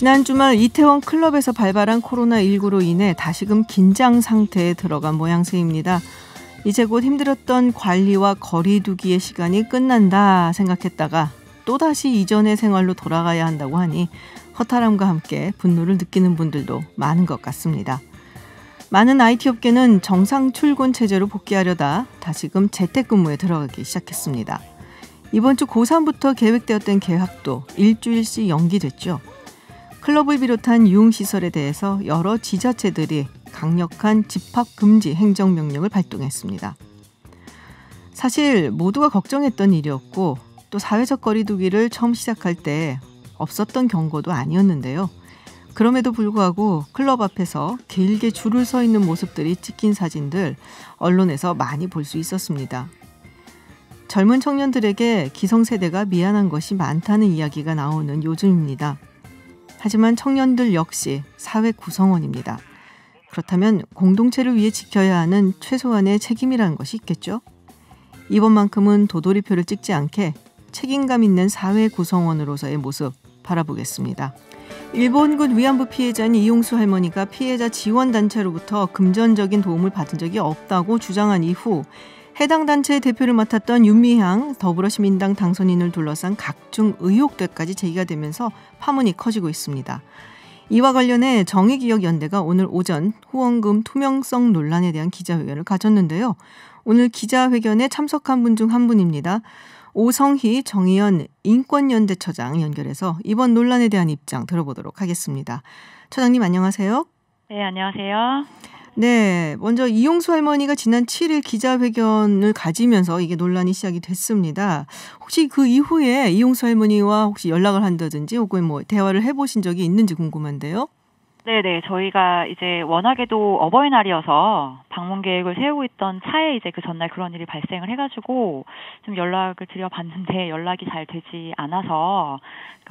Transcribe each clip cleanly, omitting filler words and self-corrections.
지난 주말 이태원 클럽에서 발발한 코로나19로 인해 다시금 긴장 상태에 들어간 모양새입니다. 이제 곧 힘들었던 관리와 거리 두기의 시간이 끝난다 생각했다가 또다시 이전의 생활로 돌아가야 한다고 하니 허탈함과 함께 분노를 느끼는 분들도 많은 것 같습니다. 많은 IT 업계는 정상 출근 체제로 복귀하려다 다시금 재택근무에 들어가기 시작했습니다. 이번 주 고3부터 계획되었던 개학도 일주일씩 연기됐죠. 클럽을 비롯한 유흥시설에 대해서 여러 지자체들이 강력한 집합금지 행정명령을 발동했습니다. 사실 모두가 걱정했던 일이었고 또 사회적 거리 두기를 처음 시작할 때 없었던 경고도 아니었는데요. 그럼에도 불구하고 클럽 앞에서 길게 줄을 서 있는 모습들이 찍힌 사진들 언론에서 많이 볼 수 있었습니다. 젊은 청년들에게 기성세대가 미안한 것이 많다는 이야기가 나오는 요즘입니다. 하지만 청년들 역시 사회 구성원입니다. 그렇다면 공동체를 위해 지켜야 하는 최소한의 책임이라는 것이 있겠죠? 이번만큼은 도돌이표를 찍지 않게 책임감 있는 사회 구성원으로서의 모습 바라보겠습니다. 일본군 위안부 피해자인 이용수 할머니가 피해자 지원단체로부터 금전적인 도움을 받은 적이 없다고 주장한 이후 해당 단체의 대표를 맡았던 윤미향 더불어시민당 당선인을 둘러싼 각종 의혹들까지 제기가 되면서 파문이 커지고 있습니다. 이와 관련해 정의기억연대가 오늘 오전 후원금 투명성 논란에 대한 기자회견을 가졌는데요. 오늘 기자회견에 참석한 분 중 한 분입니다. 오성희 정의연 인권연대처장 연결해서 이번 논란에 대한 입장 들어보도록 하겠습니다. 처장님 안녕하세요. 네, 안녕하세요. 네, 먼저 이용수 할머니가 지난 7일 기자회견을 가지면서 이게 논란이 시작이 됐습니다. 혹시 그 이후에 이용수 할머니와 혹시 연락을 한다든지 혹은 뭐 대화를 해보신 적이 있는지 궁금한데요. 네네, 저희가 이제 워낙에도 어버이날이어서 방문 계획을 세우고 있던 차에 이제 그 전날 그런 일이 발생을 해가지고 좀 연락을 드려봤는데 연락이 잘 되지 않아서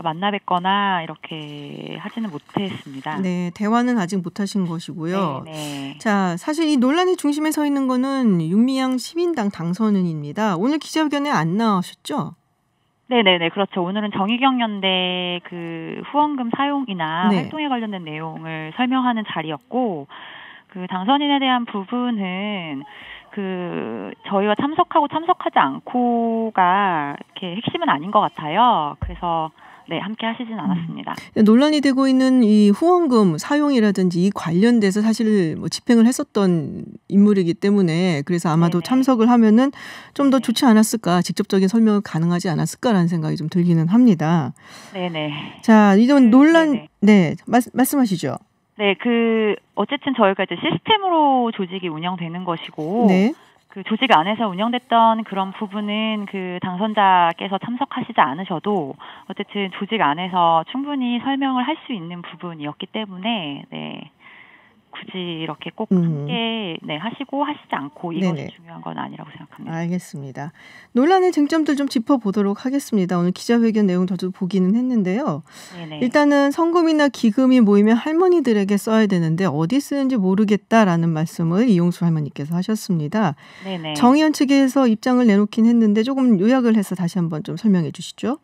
만나 뵙거나 이렇게 하지는 못했습니다. 네, 대화는 아직 못하신 것이고요. 네네. 자, 사실 이 논란의 중심에 서 있는 거는 윤미향 시민당 당선인입니다. 오늘 기자회견에 안 나오셨죠? 네네네, 그렇죠. 오늘은 정의경연대 그 후원금 사용이나 네. 활동에 관련된 내용을 설명하는 자리였고, 그 당선인에 대한 부분은 그 저희가 참석하고 참석하지 않고가 이렇게 핵심은 아닌 것 같아요. 그래서 네, 함께 하시진 않았습니다. 논란이 되고 있는 이 후원금 사용이라든지 이 관련돼서 사실 뭐 집행을 했었던 인물이기 때문에 그래서 아마도 네네. 참석을 하면은 좀 더 네네. 좋지 않았을까, 직접적인 설명을 가능하지 않았을까라는 생각이 좀 들기는 합니다. 네네. 자, 이런 논란, 네네. 네, 말씀하시죠. 네, 그 어쨌든 저희가 이제 시스템으로 조직이 운영되는 것이고, 네. 그 조직 안에서 운영됐던 그런 부분은 그 당선자께서 참석하시지 않으셔도 어쨌든 조직 안에서 충분히 설명을 할 수 있는 부분이었기 때문에 네, 굳이 이렇게 꼭 함께 네, 하시고 하시지 않고 이것이 네네. 중요한 건 아니라고 생각합니다. 알겠습니다. 논란의 쟁점들 좀 짚어보도록 하겠습니다. 오늘 기자회견 내용 저도 보기는 했는데요. 네네. 일단은 성금이나 기금이 모이면 할머니들에게 써야 되는데 어디 쓰는지 모르겠다라는 말씀을 이용수 할머니께서 하셨습니다. 네네. 정의연 측에서 입장을 내놓긴 했는데 조금 요약을 해서 다시 한번 좀 설명해 주시죠.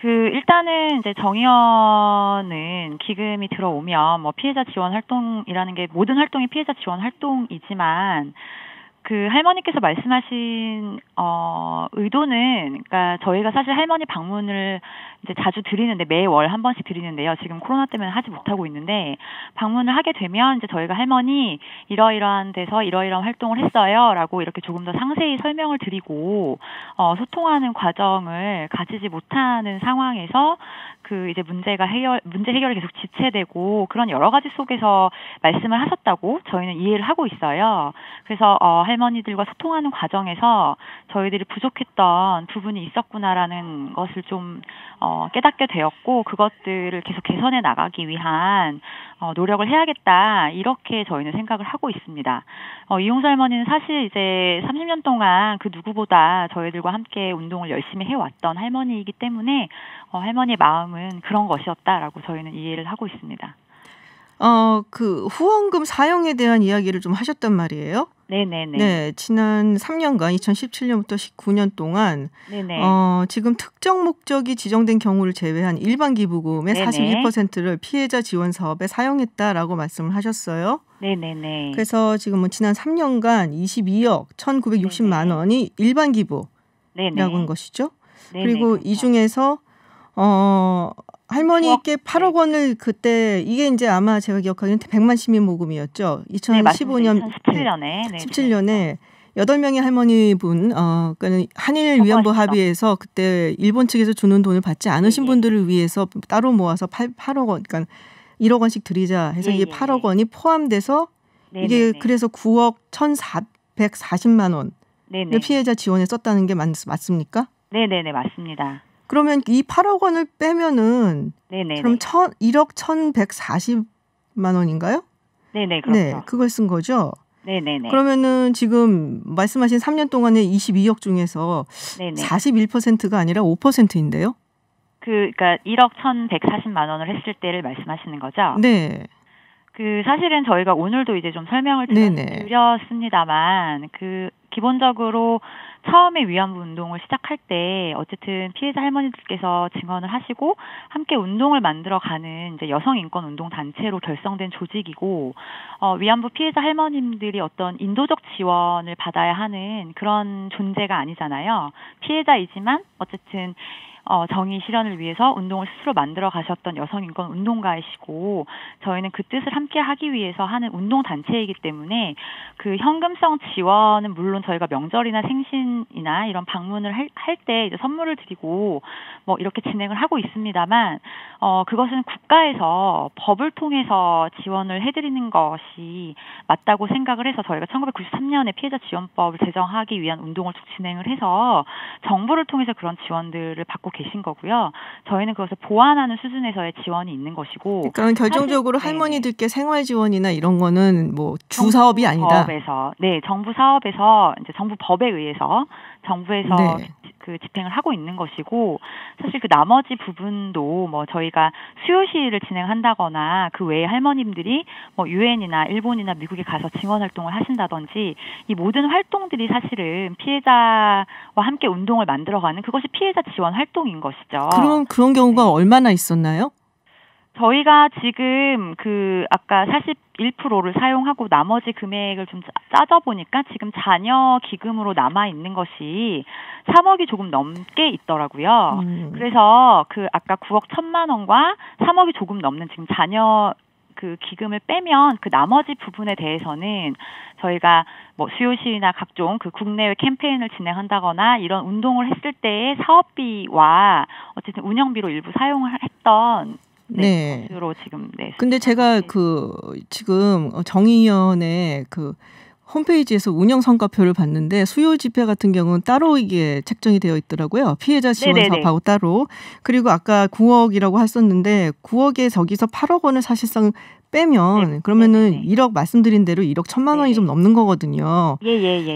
그 일단은 이제 정의연은 기금이 들어오면 뭐 피해자 지원 활동이라는 게 모든 활동이 피해자 지원 활동이지만 그 할머니께서 말씀하신 의도는 그러니까 저희가 사실 할머니 방문을 이제 자주 드리는데 매월 한 번씩 드리는데요. 지금 코로나 때문에 하지 못하고 있는데 방문을 하게 되면 이제 저희가 할머니 이러이러한 데서 이러이러한 활동을 했어요라고 이렇게 조금 더 상세히 설명을 드리고 소통하는 과정을 가지지 못하는 상황에서 그 이제 문제 해결이 계속 지체되고 그런 여러 가지 속에서 말씀을 하셨다고 저희는 이해를 하고 있어요. 그래서 할머니들과 소통하는 과정에서 저희들이 부족했던 부분이 있었구나라는 것을 좀 깨닫게 되었고 그것들을 계속 개선해 나가기 위한 노력을 해야겠다 이렇게 저희는 생각을 하고 있습니다. 이용수 할머니는 사실 이제 30년 동안 그 누구보다 저희들과 함께 운동을 열심히 해왔던 할머니이기 때문에 할머니의 마음은 그런 것이었다라고 저희는 이해를 하고 있습니다. 그 후원금 사용에 대한 이야기를 좀 하셨단 말이에요. 네네네. 네, 지난 3년간 2017년부터 19년 동안 네네. 지금 특정 목적이 지정된 경우를 제외한 일반 기부금의 네네. 41%를 피해자 지원 사업에 사용했다라고 말씀을 하셨어요. 네네네. 그래서 지금 뭐 지난 3년간 22억 1,960만 원이 일반 기부라고 네네. 한 것이죠. 네네, 그리고 그렇죠. 이 중에서 할머니께 8억 원을 그때 이게 이제 아마 제가 기억하기에는 100만 시민 모금이었죠. 네, 맞습니다. 2015년 2017년에. 네, 17년에 8명의 할머니분 그러니까 한일 위안부 합의에서 그때 일본 측에서 주는 돈을 받지 않으신 분들을 위해서 따로 모아서 8억 원 그러니까 1억 원씩 드리자 해서 이게 8억 원이 포함돼서 이게 그래서 9억 1,440만 원 피해자 지원에 썼다는 게 맞습니까? 네네네, 맞습니다. 그러면 이 8억 원을 빼면은 그럼 1억 1,140만 원인가요? 네네, 그렇죠. 네, 그걸 쓴 거죠. 네네네. 그러면은 지금 말씀하신 3년 동안에 22억 중에서 네네. 41%가 아니라 5%인데요. 그러니까 1억 1,140만 원을 했을 때를 말씀하시는 거죠? 네. 사실은 저희가 오늘도 이제 좀 설명을 드렸습니다만 기본적으로 처음에 위안부 운동을 시작할 때 어쨌든 피해자 할머니들께서 증언을 하시고 함께 운동을 만들어가는 이제 여성 인권 운동 단체로 결성된 조직이고 위안부 피해자 할머님들이 어떤 인도적 지원을 받아야 하는 그런 존재가 아니잖아요. 피해자이지만 어쨌든 정의 실현을 위해서 운동을 스스로 만들어 가셨던 여성인권 운동가이시고 저희는 그 뜻을 함께 하기 위해서 하는 운동단체이기 때문에 그 현금성 지원은 물론 저희가 명절이나 생신이나 이런 방문을 할 때 이제 선물을 드리고 뭐 이렇게 진행을 하고 있습니다만 그것은 국가에서 법을 통해서 지원을 해드리는 것이 맞다고 생각을 해서 저희가 1993년에 피해자 지원법을 제정하기 위한 운동을 쭉 진행을 해서 정부를 통해서 그런 지원들을 받고 계신 거고요. 저희는 그것을 보완하는 수준에서의 지원이 있는 것이고. 그러니까 결정적으로 할머니들께 생활 지원이나 이런 거는 뭐 주 사업이 아니다. 정부 사업에서 이제 정부 법에 의해서 정부에서 그 집행을 하고 있는 것이고 사실 그 나머지 부분도 뭐 저희가 수요 시위를 진행한다거나 그 외에 할머님들이 뭐 유엔이나 일본이나 미국에 가서 증언 활동을 하신다든지 이 모든 활동들이 사실은 피해자와 함께 운동을 만들어가는 그것이 피해자 지원 활동인 것이죠. 그런 경우가 얼마나 있었나요? 저희가 지금 아까 41%를 사용하고 나머지 금액을 좀 짜져보니까 지금 자녀 기금으로 남아있는 것이 3억이 조금 넘게 있더라고요. 그래서 아까 9억 1,000만 원과 3억이 조금 넘는 지금 자녀 기금을 빼면 나머지 부분에 대해서는 저희가 뭐 수요 시위나 각종 국내외 캠페인을 진행한다거나 이런 운동을 했을 때의 사업비와 어쨌든 운영비로 일부 사용을 했던 것으로 지금 근데 제가 지금 정의위원회 홈페이지에서 운영 성과표를 봤는데 수요 집회 같은 경우는 따로 이게 책정이 되어 있더라고요. 피해자 지원 사업하고 따로. 그리고 아까 9억이라고 했었는데 9억에 저기서 8억 원을 사실상 빼면 그러면은 1억 말씀드린 대로 1억 1,000만 원이 좀 넘는 거거든요.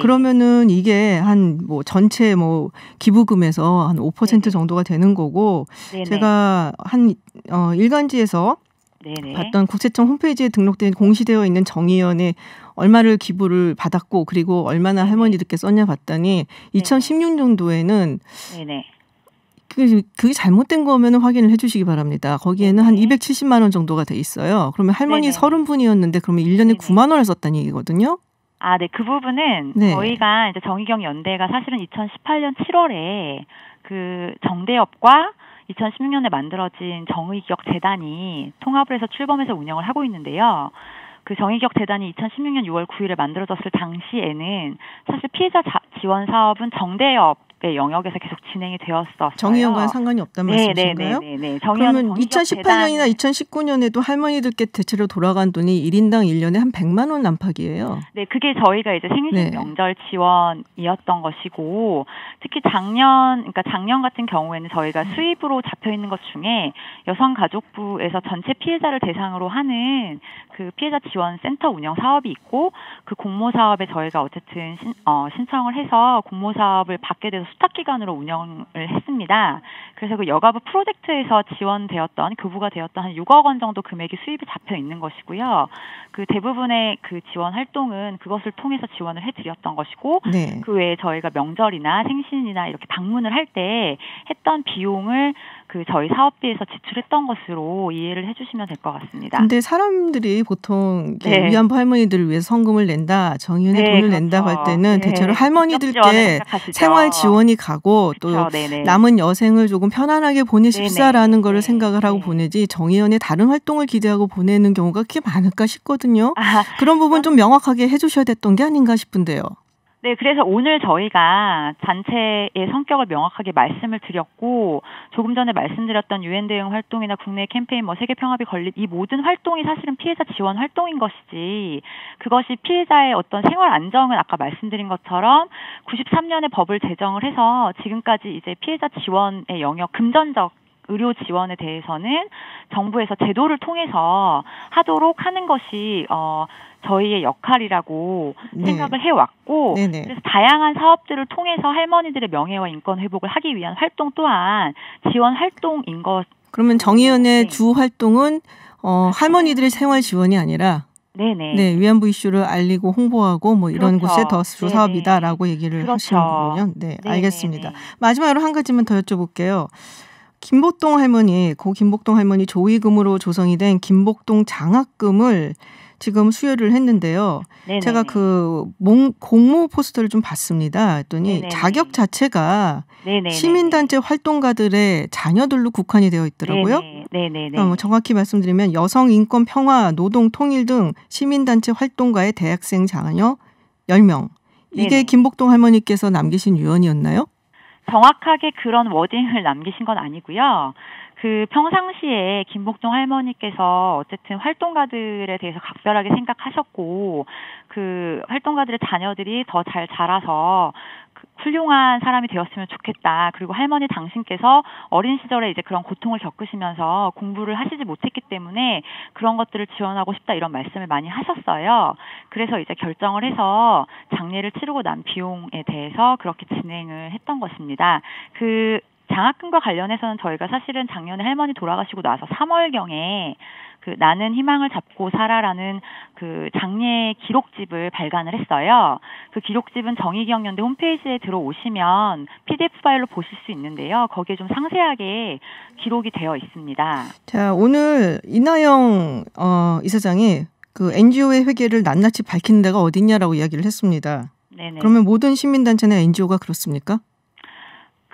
그러면은 이게 한 뭐 전체 뭐 기부금에서 한 5% 정도가 되는 거고 제가 한 일간지에서 봤던 국세청 홈페이지에 등록된 공시되어 있는 정의원에 얼마를 기부를 받았고 그리고 얼마나 할머니들께 썼냐 봤더니 2016년도에는 그게 잘못된 거면 확인을 해주시기 바랍니다. 거기에는 한 270만 원 정도가 돼 있어요. 그러면 할머니 30분이었는데 그러면 1년에 9만 원을 썼다는 얘기거든요. 그 부분은 저희가 이제 정의경 연대가 사실은 2018년 7월에 정대협과 2016년에 만들어진 정의기억 재단이 통합을 해서 출범해서 운영을 하고 있는데요. 정의기억 재단이 2016년 6월 9일에 만들어졌을 당시에는 사실 피해자 지원 사업은 정대협의 영역에서 계속 진행이 되었었어요. 정의연과는 상관이 없단 말씀이신가요? 그러면 2018년이나 2019년에도 할머니들께 대체로 돌아간 돈이 1인당 1년에 한 100만 원 안팎이에요. 네, 그게 저희가 이제 생신 명절 지원이었던 것이고 특히 작년 같은 경우에는 저희가 수입으로 잡혀 있는 것 중에 여성가족부에서 전체 피해자를 대상으로 하는 피해자 지원 센터 운영 사업이 있고 공모 사업에 저희가 어쨌든 신청을 해서 공모 사업을 받게 돼서 수탁 기관으로 운영을 했습니다. 그래서 그 여가부 프로젝트에서 지원되었던 교부가 되었던 한 6억 원 정도 금액이 수입이 잡혀 있는 것이고요. 그 대부분의 그 지원 활동은 그것을 통해서 지원을 해드렸던 것이고 네. 그 외에 저희가 명절이나 생신이나 이렇게 방문을 할 때 했던 비용을 그 저희 사업비에서 지출했던 것으로 이해를 해주시면 될 것 같습니다. 근데 사람들이 보통 네. 위안부 할머니들을 위해서 성금을 낸다, 정의연에 네, 돈을 그렇죠. 낸다고 할 때는 네. 대체로 할머니들께 직접 지원을 생각하시죠. 생활 지원이 가고 또 그렇죠. 네네. 남은 여생을 조금 편안하게 보내십사라는 네네. 거를 네. 생각을 하고 네. 보내지 정의연의 다른 활동을 기대하고 보내는 경우가 그렇게 많을까 싶거든요. 아, 그런 부분 좀 명확하게 해주셔야 됐던 게 아닌가 싶은데요. 네, 그래서 오늘 저희가 단체의 성격을 명확하게 말씀을 드렸고 조금 전에 말씀드렸던 유엔 대응 활동이나 국내 캠페인, 세계 평화비 건립 이 모든 활동이 사실은 피해자 지원 활동인 것이지 그것이 피해자의 어떤 생활 안정은 아까 말씀드린 것처럼 93년에 법을 제정을 해서 지금까지 이제 피해자 지원의 영역 금전적 의료 지원에 대해서는 정부에서 제도를 통해서 하도록 하는 것이 저희의 역할이라고 네. 생각을 해왔고 네네. 그래서 다양한 사업들을 통해서 할머니들의 명예와 인권 회복을 하기 위한 활동 또한 지원 활동인 것. 그러면 정의연의 네. 주 활동은 할머니들의 생활 지원이 아니라 네네. 네, 위안부 이슈를 알리고 홍보하고 뭐 이런 그렇죠. 곳에 더 주 네네. 사업이다라고 얘기를 그렇죠. 하시는 거군요. 네, 네네네. 알겠습니다. 마지막으로 한 가지만 더 여쭤볼게요. 김복동 할머니, 고 김복동 할머니 조의금으로 조성이 된 김복동 장학금을 지금 수여를 했는데요. 네네네. 제가 그 공모 포스터를 좀 봤습니다. 했더니 네네네. 자격 자체가 네네네. 시민단체 활동가들의 자녀들로 국한이 되어 있더라고요. 네네네. 정확히 말씀드리면 여성 인권 평화, 노동 통일 등 시민단체 활동가의 대학생 자녀 10명. 이게 네네. 김복동 할머니께서 남기신 유언이었나요? 정확하게 그런 워딩을 남기신 건 아니고요. 그 평상시에 김복동 할머니께서 어쨌든 활동가들에 대해서 각별하게 생각하셨고 그 활동가들의 자녀들이 더 잘 자라서 훌륭한 사람이 되었으면 좋겠다. 그리고 할머니 당신께서 어린 시절에 이제 그런 고통을 겪으시면서 공부를 하시지 못했기 때문에 그런 것들을 지원하고 싶다 이런 말씀을 많이 하셨어요. 그래서 이제 결정을 해서 장례를 치르고 난 비용에 대해서 그렇게 진행을 했던 것입니다. 그 장학금과 관련해서는 저희가 사실은 작년에 할머니 돌아가시고 나서 3월경에 그 나는 희망을 잡고 살아라는 그 장례 기록집을 발간을 했어요. 그 기록집은 정의기억연대 홈페이지에 들어오시면 PDF 파일로 보실 수 있는데요. 거기에 좀 상세하게 기록이 되어 있습니다. 자, 오늘 이나영 이사장이 그 NGO의 회계를 낱낱이 밝히는 데가 어딨냐라고 이야기를 했습니다. 네네. 그러면 모든 시민단체나 NGO가 그렇습니까?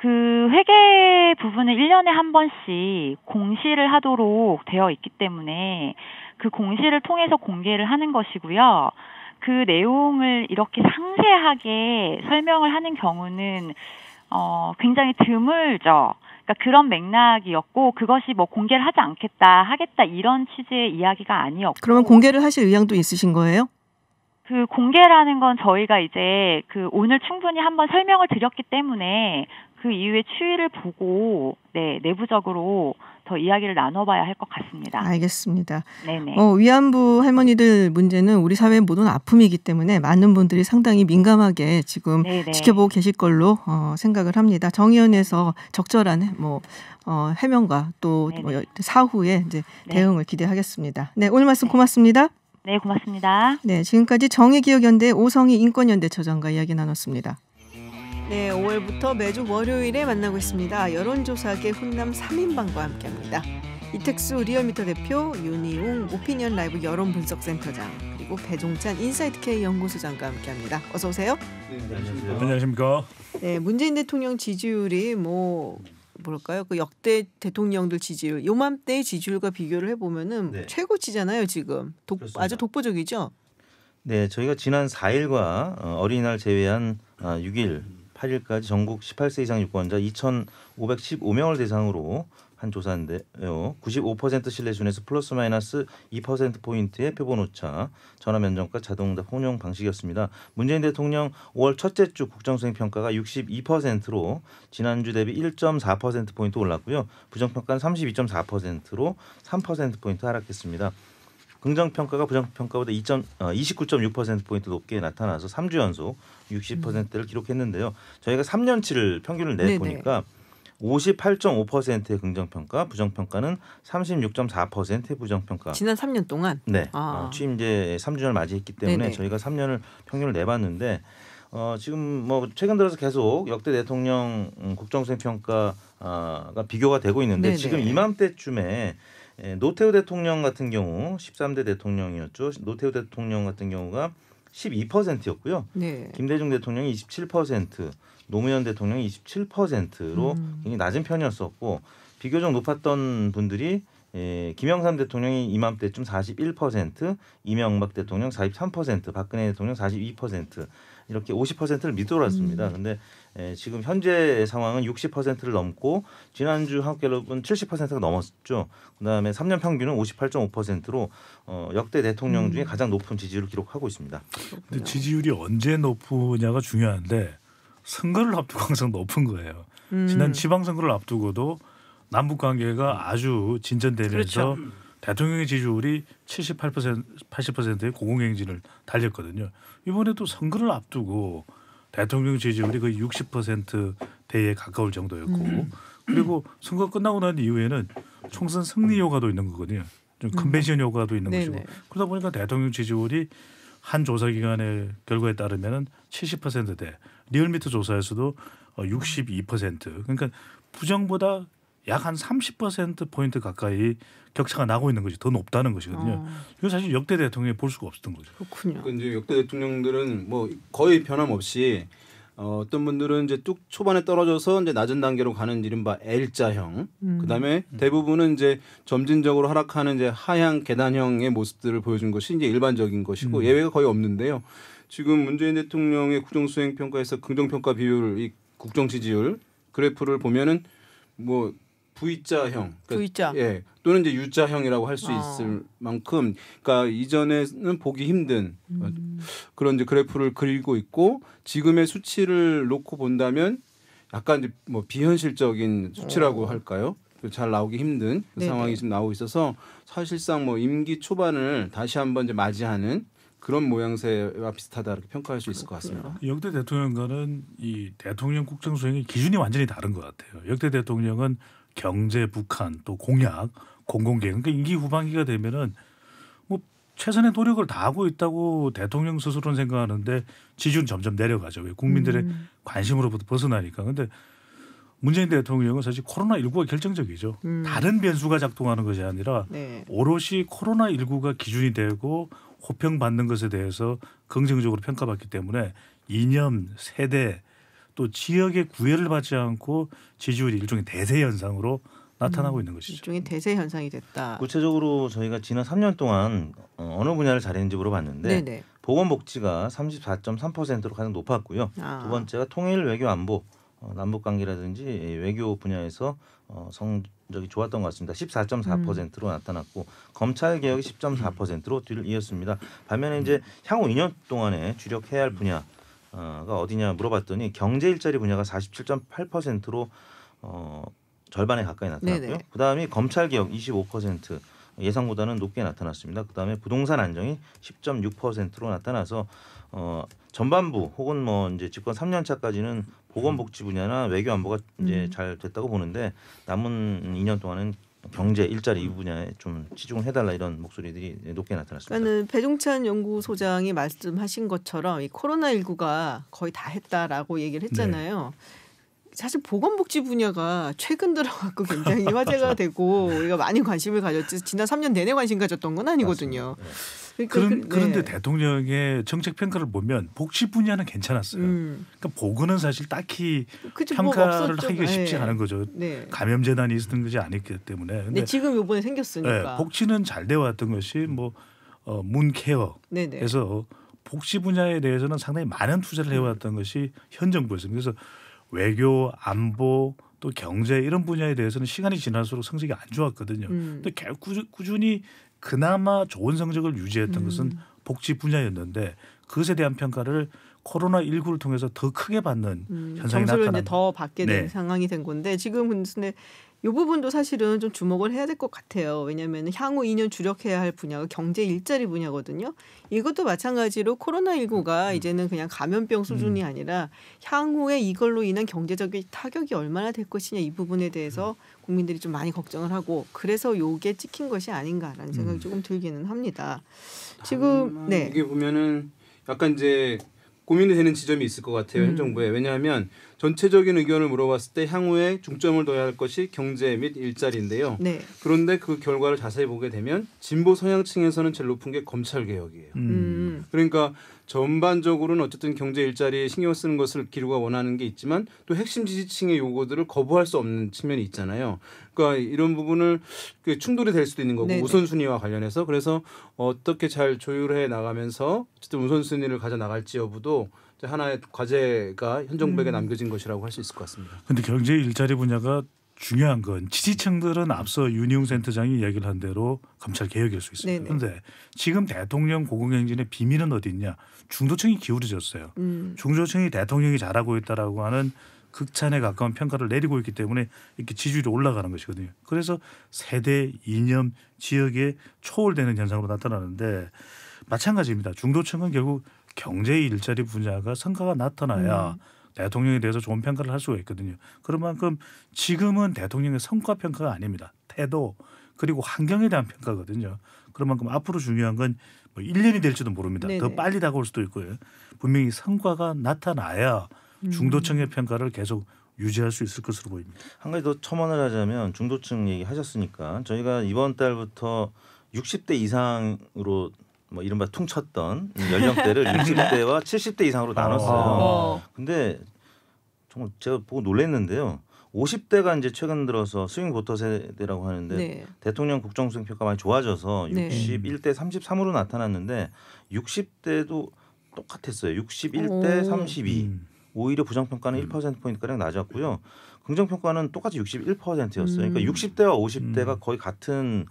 그 회계 부분은 1년에 한 번씩 공시를 하도록 되어 있기 때문에 그 공시를 통해서 공개를 하는 것이고요. 그 내용을 이렇게 상세하게 설명을 하는 경우는 굉장히 드물죠. 그러니까 그런 맥락이었고 그것이 뭐 공개를 하지 않겠다, 하겠다 이런 취지의 이야기가 아니었고. 그러면 공개를 하실 의향도 있으신 거예요? 그 공개라는 건 저희가 이제 그 오늘 충분히 한번 설명을 드렸기 때문에 그 이후에 추이를 보고 내부적으로 더 이야기를 나눠봐야 할 것 같습니다. 알겠습니다. 네네. 위안부 할머니들 문제는 우리 사회의 모든 아픔이기 때문에 많은 분들이 상당히 민감하게 지금 네네. 지켜보고 계실 걸로 생각을 합니다. 정의연에서 적절한 해명과 또 사후에 이제 대응을 기대하겠습니다. 네, 오늘 말씀 고맙습니다. 네, 고맙습니다. 네, 지금까지 정의기억연대 오성희 인권연대처장과 이야기 나눴습니다. 네, 5월부터 매주 월요일에 만나고 있습니다. 여론조사계 훈남 3인방과 함께합니다. 이택수 리얼미터 대표, 윤희웅 오피니언 라이브 여론분석센터장, 그리고 배종찬 인사이트K 연구소장과 함께합니다. 어서 오세요. 네, 안녕하세요. 안녕하십니까. 네, 문재인 대통령 지지율이 뭐랄까요? 그 역대 대통령들 지지율, 요맘때의 지지율과 비교를 해보면은 최고치잖아요, 지금. 아주 독보적이죠. 네, 저희가 지난 4일과 어린이날 제외한 6일, 8일까지 전국 18세 이상 유권자 2,515명을 대상으로 한 조사인데요. 95% 신뢰 순에서 플러스 마이너스 2%포인트의 표본 오차, 전화 면접과 자동응답 혼용 방식이었습니다. 문재인 대통령 5월 첫째 주 국정수행 평가가 62%로 지난주 대비 1.4%포인트 올랐고요. 부정평가는 32.4%로 3%포인트 하락했습니다. 긍정평가가 부정평가보다 29.6%포인트 높게 나타나서 3주 연속 60%를 기록했는데요. 저희가 3년치를 평균을 내보니까 58.5%의 긍정평가, 부정평가는 36.4%의 부정평가. 지난 3년 동안? 네. 취임 이제 3주년을 맞이했기 때문에 네네. 저희가 3년을 평균을 내봤는데 지금 뭐 최근 들어서 계속 역대 대통령 국정수행 평가가 비교가 되고 있는데 네네. 지금 이맘때쯤에 노태우 대통령 같은 경우 13대 대통령이었죠. 노태우 대통령 같은 경우가 12%였고요. 네. 김대중 대통령이 27%, 노무현 대통령이 27%로 굉장히 낮은 편이었었고 비교적 높았던 분들이 김영삼 대통령이 이맘때쯤 41%, 이명박 대통령 43%, 박근혜 대통령 42% 이렇게 50%를 밑돌았습니다. 그런데 지금 현재 상황은 60%를 넘고 지난주 한국갤럽은 70%가 넘었죠. 그다음에 3년 평균은 58.5%로 역대 대통령 중에 가장 높은 지지율을 기록하고 있습니다. 근데 지지율이 언제 높으냐가 중요한데 선거를 앞두고 항상 높은 거예요. 지난 지방선거를 앞두고도 남북 관계가 아주 진전되면서 그렇죠. 대통령의 지지율이 78%, 80%의 고공행진을 달렸거든요. 이번에도 선거를 앞두고 대통령 지지율이 거의 60%대에 가까울 정도였고 그리고 선거 끝나고 난 이후에는 총선 승리 효과도 있는 거거든요. 좀 컨벤션 효과도 있는 네네. 것이고 그러다 보니까 대통령 지지율이 한 조사기관의 결과에 따르면 70%대 리얼미터 조사에서도 62% 그러니까 부정보다 약 한 30%포인트 가까이 격차가 나고 있는 것이 더 높다는 것이거든요. 이거 사실 역대 대통령이 볼 수가 없었던 거죠. 그렇군요. 그 이제 역대 대통령들은 뭐 거의 변함없이 어떤 분들은 이제 뚝 초반에 떨어져서 이제 낮은 단계로 가는 이른바 L자형, 그다음에 대부분은 이제 점진적으로 하락하는 이제 하향 계단형의 모습들을 보여준 것이 이제 일반적인 것이고 예외가 거의 없는데요. 지금 문재인 대통령의 국정수행 평가에서 긍정평가 비율, 이 국정 지지율 그래프를 보면은 뭐 V자형, 그러니까 V자, 또는 이제 U자형이라고 할 수 있을 만큼, 그러니까 이전에는 보기 힘든 그런 이제 그래프를 그리고 있고 지금의 수치를 놓고 본다면 약간 이제 뭐 비현실적인 수치라고 할까요? 잘 나오기 힘든 그 상황이 지금 나오고 있어서 사실상 뭐 임기 초반을 다시 한번 이제 맞이하는 그런 모양새와 비슷하다 이렇게 평가할 수 있을 것 같습니다. 역대 대통령과는 이 대통령 국정 수행의 기준이 완전히 다른 것 같아요. 역대 대통령은 경제, 북한, 또 공약, 공공계획. 그러니까 임기 후반기가 되면은 뭐 최선의 노력을 다하고 있다고 대통령 스스로는 생각하는데 지지율은 점점 내려가죠. 왜 국민들의 관심으로부터 벗어나니까. 그런데 문재인 대통령은 사실 코로나19가 결정적이죠. 다른 변수가 작동하는 것이 아니라 오롯이 코로나19가 기준이 되고 호평받는 것에 대해서 긍정적으로 평가받기 때문에 이념, 세대 또 지역의 구애를 받지 않고 지지율이 일종의 대세 현상으로 나타나고 있는 것이죠. 일종의 대세 현상이 됐다. 구체적으로 저희가 지난 3년 동안 어느 분야를 잘했는지 물어봤는데 보건복지가 34.3%로 가장 높았고요. 두 번째가 통일, 외교, 안보, 남북관계라든지 외교 분야에서 성적이 좋았던 것 같습니다. 14.4%로 나타났고 검찰개혁이 10.4%로 뒤를 이었습니다. 반면에 이제 향후 2년 동안에 주력해야 할 분야가 어디냐 물어봤더니 경제 일자리 분야가 47.8%로 절반에 가까이 나타났고요. 그다음이 검찰개혁 25% 예상보다는 높게 나타났습니다. 그다음에 부동산 안정이 10.6%로 나타나서 전반부 혹은 뭐 이제 집권 3년 차까지는 보건복지 분야나 외교 안보가 이제 잘 됐다고 보는데 남은 2년 동안은 경제 일자리 이 분야에 좀 치중을 해달라 이런 목소리들이 높게 나타났습니다. 그러니까는 배종찬 연구소장이 말씀하신 것처럼 이 코로나19가 거의 다 했다라고 얘기를 했잖아요. 사실 보건복지 분야가 최근 들어갖고 굉장히 화제가 되고 우리가 많이 관심을 가졌지 지난 3년 내내 관심 가졌던 건 아니거든요. 그런데 대통령의 정책 평가를 보면 복지 분야는 괜찮았어요. 그러니까 보건은 사실 딱히 평가를 하기가 쉽지 않은 거죠. 감염 재난이 있었던 것이 아니기 때문에. 근데 지금 이번에 생겼으니까. 복지는 잘 되어 왔던 것이 뭐 문케어에서 복지 분야에 대해서는 상당히 많은 투자를 해왔던 것이 현 정부였습니다. 그래서 외교, 안보 또 경제 이런 분야에 대해서는 시간이 지날수록 성적이 안 좋았거든요. 근데 꾸준히 그나마 좋은 성적을 유지했던 것은 복지 분야였는데 그것에 대한 평가를 코로나19를 통해서 더 크게 받는 현상이 나타납니다. 더 받게 된 상황이 된 건데 지금 근데 이 부분도 사실은 좀 주목을 해야 될 것 같아요. 왜냐하면 향후 2년 주력해야 할 분야가 경제 일자리 분야거든요. 이것도 마찬가지로 코로나19가 이제는 그냥 감염병 수준이 아니라 향후에 이걸로 인한 경제적인 타격이 얼마나 될 것이냐 이 부분에 대해서 국민들이 좀 많이 걱정을 하고 그래서 요게 찍힌 것이 아닌가라는 생각이 조금 들기는 합니다. 지금 네. 이게 보면은 약간 이제 고민이 되는 지점이 있을 것 같아요. 현 정부에. 왜냐하면 전체적인 의견을 물어봤을 때 향후에 중점을 둬야 할 것이 경제 및 일자리인데요. 네. 그런데 그 결과를 자세히 보게 되면 진보 성향층에서는 제일 높은 게 검찰 개혁이에요. 그러니까 전반적으로는 어쨌든 경제 일자리에 신경 쓰는 것을 기류가 원하는 게 있지만 또 핵심 지지층의 요구들을 거부할 수 없는 측면이 있잖아요. 그러니까 이런 부분을 충돌이 될 수도 있는 거고 네네. 우선순위와 관련해서 그래서 어떻게 잘 조율해 나가면서 어쨌든 우선순위를 가져 나갈지 여부도 하나의 과제가 현 정부에게 남겨진 것이라고 할 수 있을 것 같습니다. 그런데 경제 일자리 분야가 중요한 건 지지층들은 앞서 윤희용 센터장이 이야기를 한 대로 검찰 개혁일 수 있습니다. 그런데 지금 대통령 고공행진의 비밀은 어디 있냐? 중도층이 기울어졌어요. 중도층이 대통령이 잘하고 있다라고 하는 극찬에 가까운 평가를 내리고 있기 때문에 이렇게 지지율이 올라가는 것이거든요. 그래서 세대, 이념, 지역에 초월되는 현상으로 나타나는데 마찬가지입니다. 중도층은 결국 경제 일자리 분야가 성과가 나타나야 대통령에 대해서 좋은 평가를 할 수가 있거든요. 그런 만큼 지금은 대통령의 성과 평가가 아닙니다. 태도 그리고 환경에 대한 평가거든요. 그런 만큼 앞으로 중요한 건 뭐 1년이 될지도 모릅니다. 네네. 더 빨리 다가올 수도 있고요. 분명히 성과가 나타나야 중도층의 평가를 계속 유지할 수 있을 것으로 보입니다. 한 가지 더 첨언을 하자면 중도층 얘기하셨으니까 저희가 이번 달부터 60대 이상으로 뭐 이른바 퉁쳤던 연령대를 60대와 70대 이상으로 나눴어요. 근데 정말 제가 보고 놀랐는데요. 50대가 이제 최근 들어서 스윙 보터 세대라고 하는데 네. 대통령 국정수행 평가 많이 좋아져서 네. 61대 33으로 나타났는데 60대도 똑같았어요. 61대 32. 오히려 부정평가는 1%포인트가량 낮았고요. 긍정평가는 똑같이 61%였어요. 그러니까 60대와 50대가 거의 같은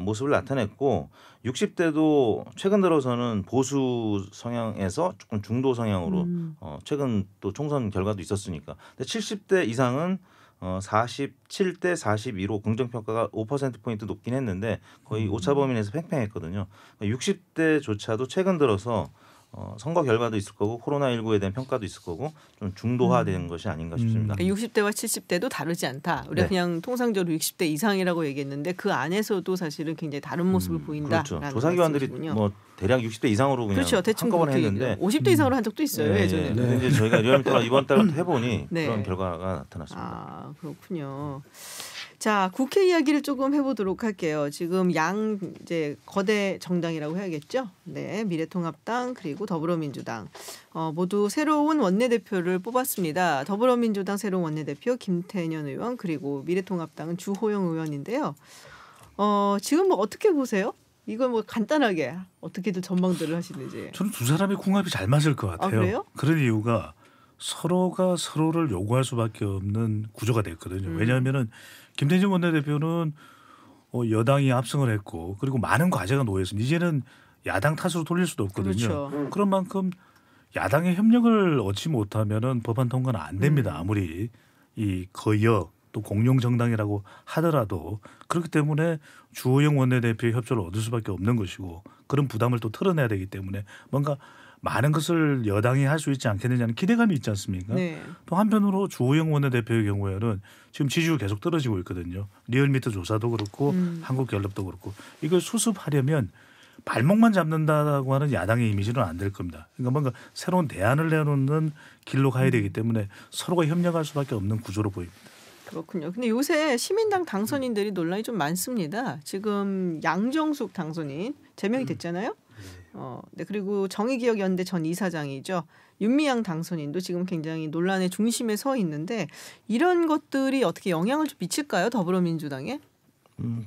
모습을 나타냈고 60대도 최근 들어서는 보수 성향에서 조금 중도 성향으로 최근 또 총선 결과도 있었으니까. 근데 70대 이상은 47대 42로 긍정평가가 5%포인트 높긴 했는데 거의 오차 범위 내에서 팽팽했거든요. 60대조차도 최근 들어서 선거 결과도 있을 거고 코로나19에 대한 평가도 있을 거고 좀 중도화되는 것이 아닌가 싶습니다. 그러니까 60대와 70대도 다르지 않다. 우리가 네. 그냥 통상적으로 60대 이상이라고 얘기했는데 그 안에서도 사실은 굉장히 다른 모습을 보인다. 그렇죠. 조사기관들이 뭐 대략 60대 이상으로 그냥 그렇죠. 대충 한꺼번에 그렇게 했는데 50대 이상으로 한 적도 있어요. 네. 예전에. 근데 이제 저희가 리얼미터가 이번 달부터 해보니 네. 그런 결과가 나타났습니다. 아 그렇군요. 자 국회 이야기를 조금 해보도록 할게요. 지금 이제 거대 정당이라고 해야겠죠. 네, 미래통합당 그리고 더불어민주당 모두 새로운 원내대표를 뽑았습니다. 더불어민주당 새로운 원내대표 김태년 의원 그리고 미래통합당은 주호영 의원인데요. 지금 뭐 어떻게 보세요? 이거 뭐 간단하게 어떻게든 전망들을 하시는지. 저는 두 사람의 궁합이 잘 맞을 것 같아요. 그래요? 그런 이유가 서로가 서로를 요구할 수밖에 없는 구조가 됐거든요. 왜냐하면은 김태년 원내대표는 여당이 압승을 했고 그리고 많은 과제가 놓여 있습니다. 이제는 야당 탓으로 돌릴 수도 없거든요. 그렇죠. 그런 만큼 야당의 협력을 얻지 못하면은 법안 통과는 안 됩니다. 아무리 이 거역 또 공룡 정당이라고 하더라도 그렇기 때문에 주호영 원내대표의 협조를 얻을 수밖에 없는 것이고 그런 부담을 또 털어내야 되기 때문에 뭔가 많은 것을 여당이 할 수 있지 않겠느냐는 기대감이 있지 않습니까? 네. 또 한편으로 주호영 원내대표의 경우에는 지금 지지율 계속 떨어지고 있거든요. 리얼미터 조사도 그렇고 한국갤럽도 그렇고 이걸 수습하려면 발목만 잡는다고 하는 야당의 이미지는 안 될 겁니다. 그러니까 뭔가 새로운 대안을 내놓는 길로 가야 되기 때문에 서로가 협력할 수밖에 없는 구조로 보입니다. 그렇군요. 근데 요새 시민당 당선인들이 논란이 좀 많습니다. 지금 양정숙 당선인 제명이 됐잖아요. 네, 그리고 정의기억연대 전 이사장이죠. 윤미향 당선인도 지금 굉장히 논란의 중심에 서 있는데 이런 것들이 어떻게 영향을 좀 미칠까요? 더불어민주당에?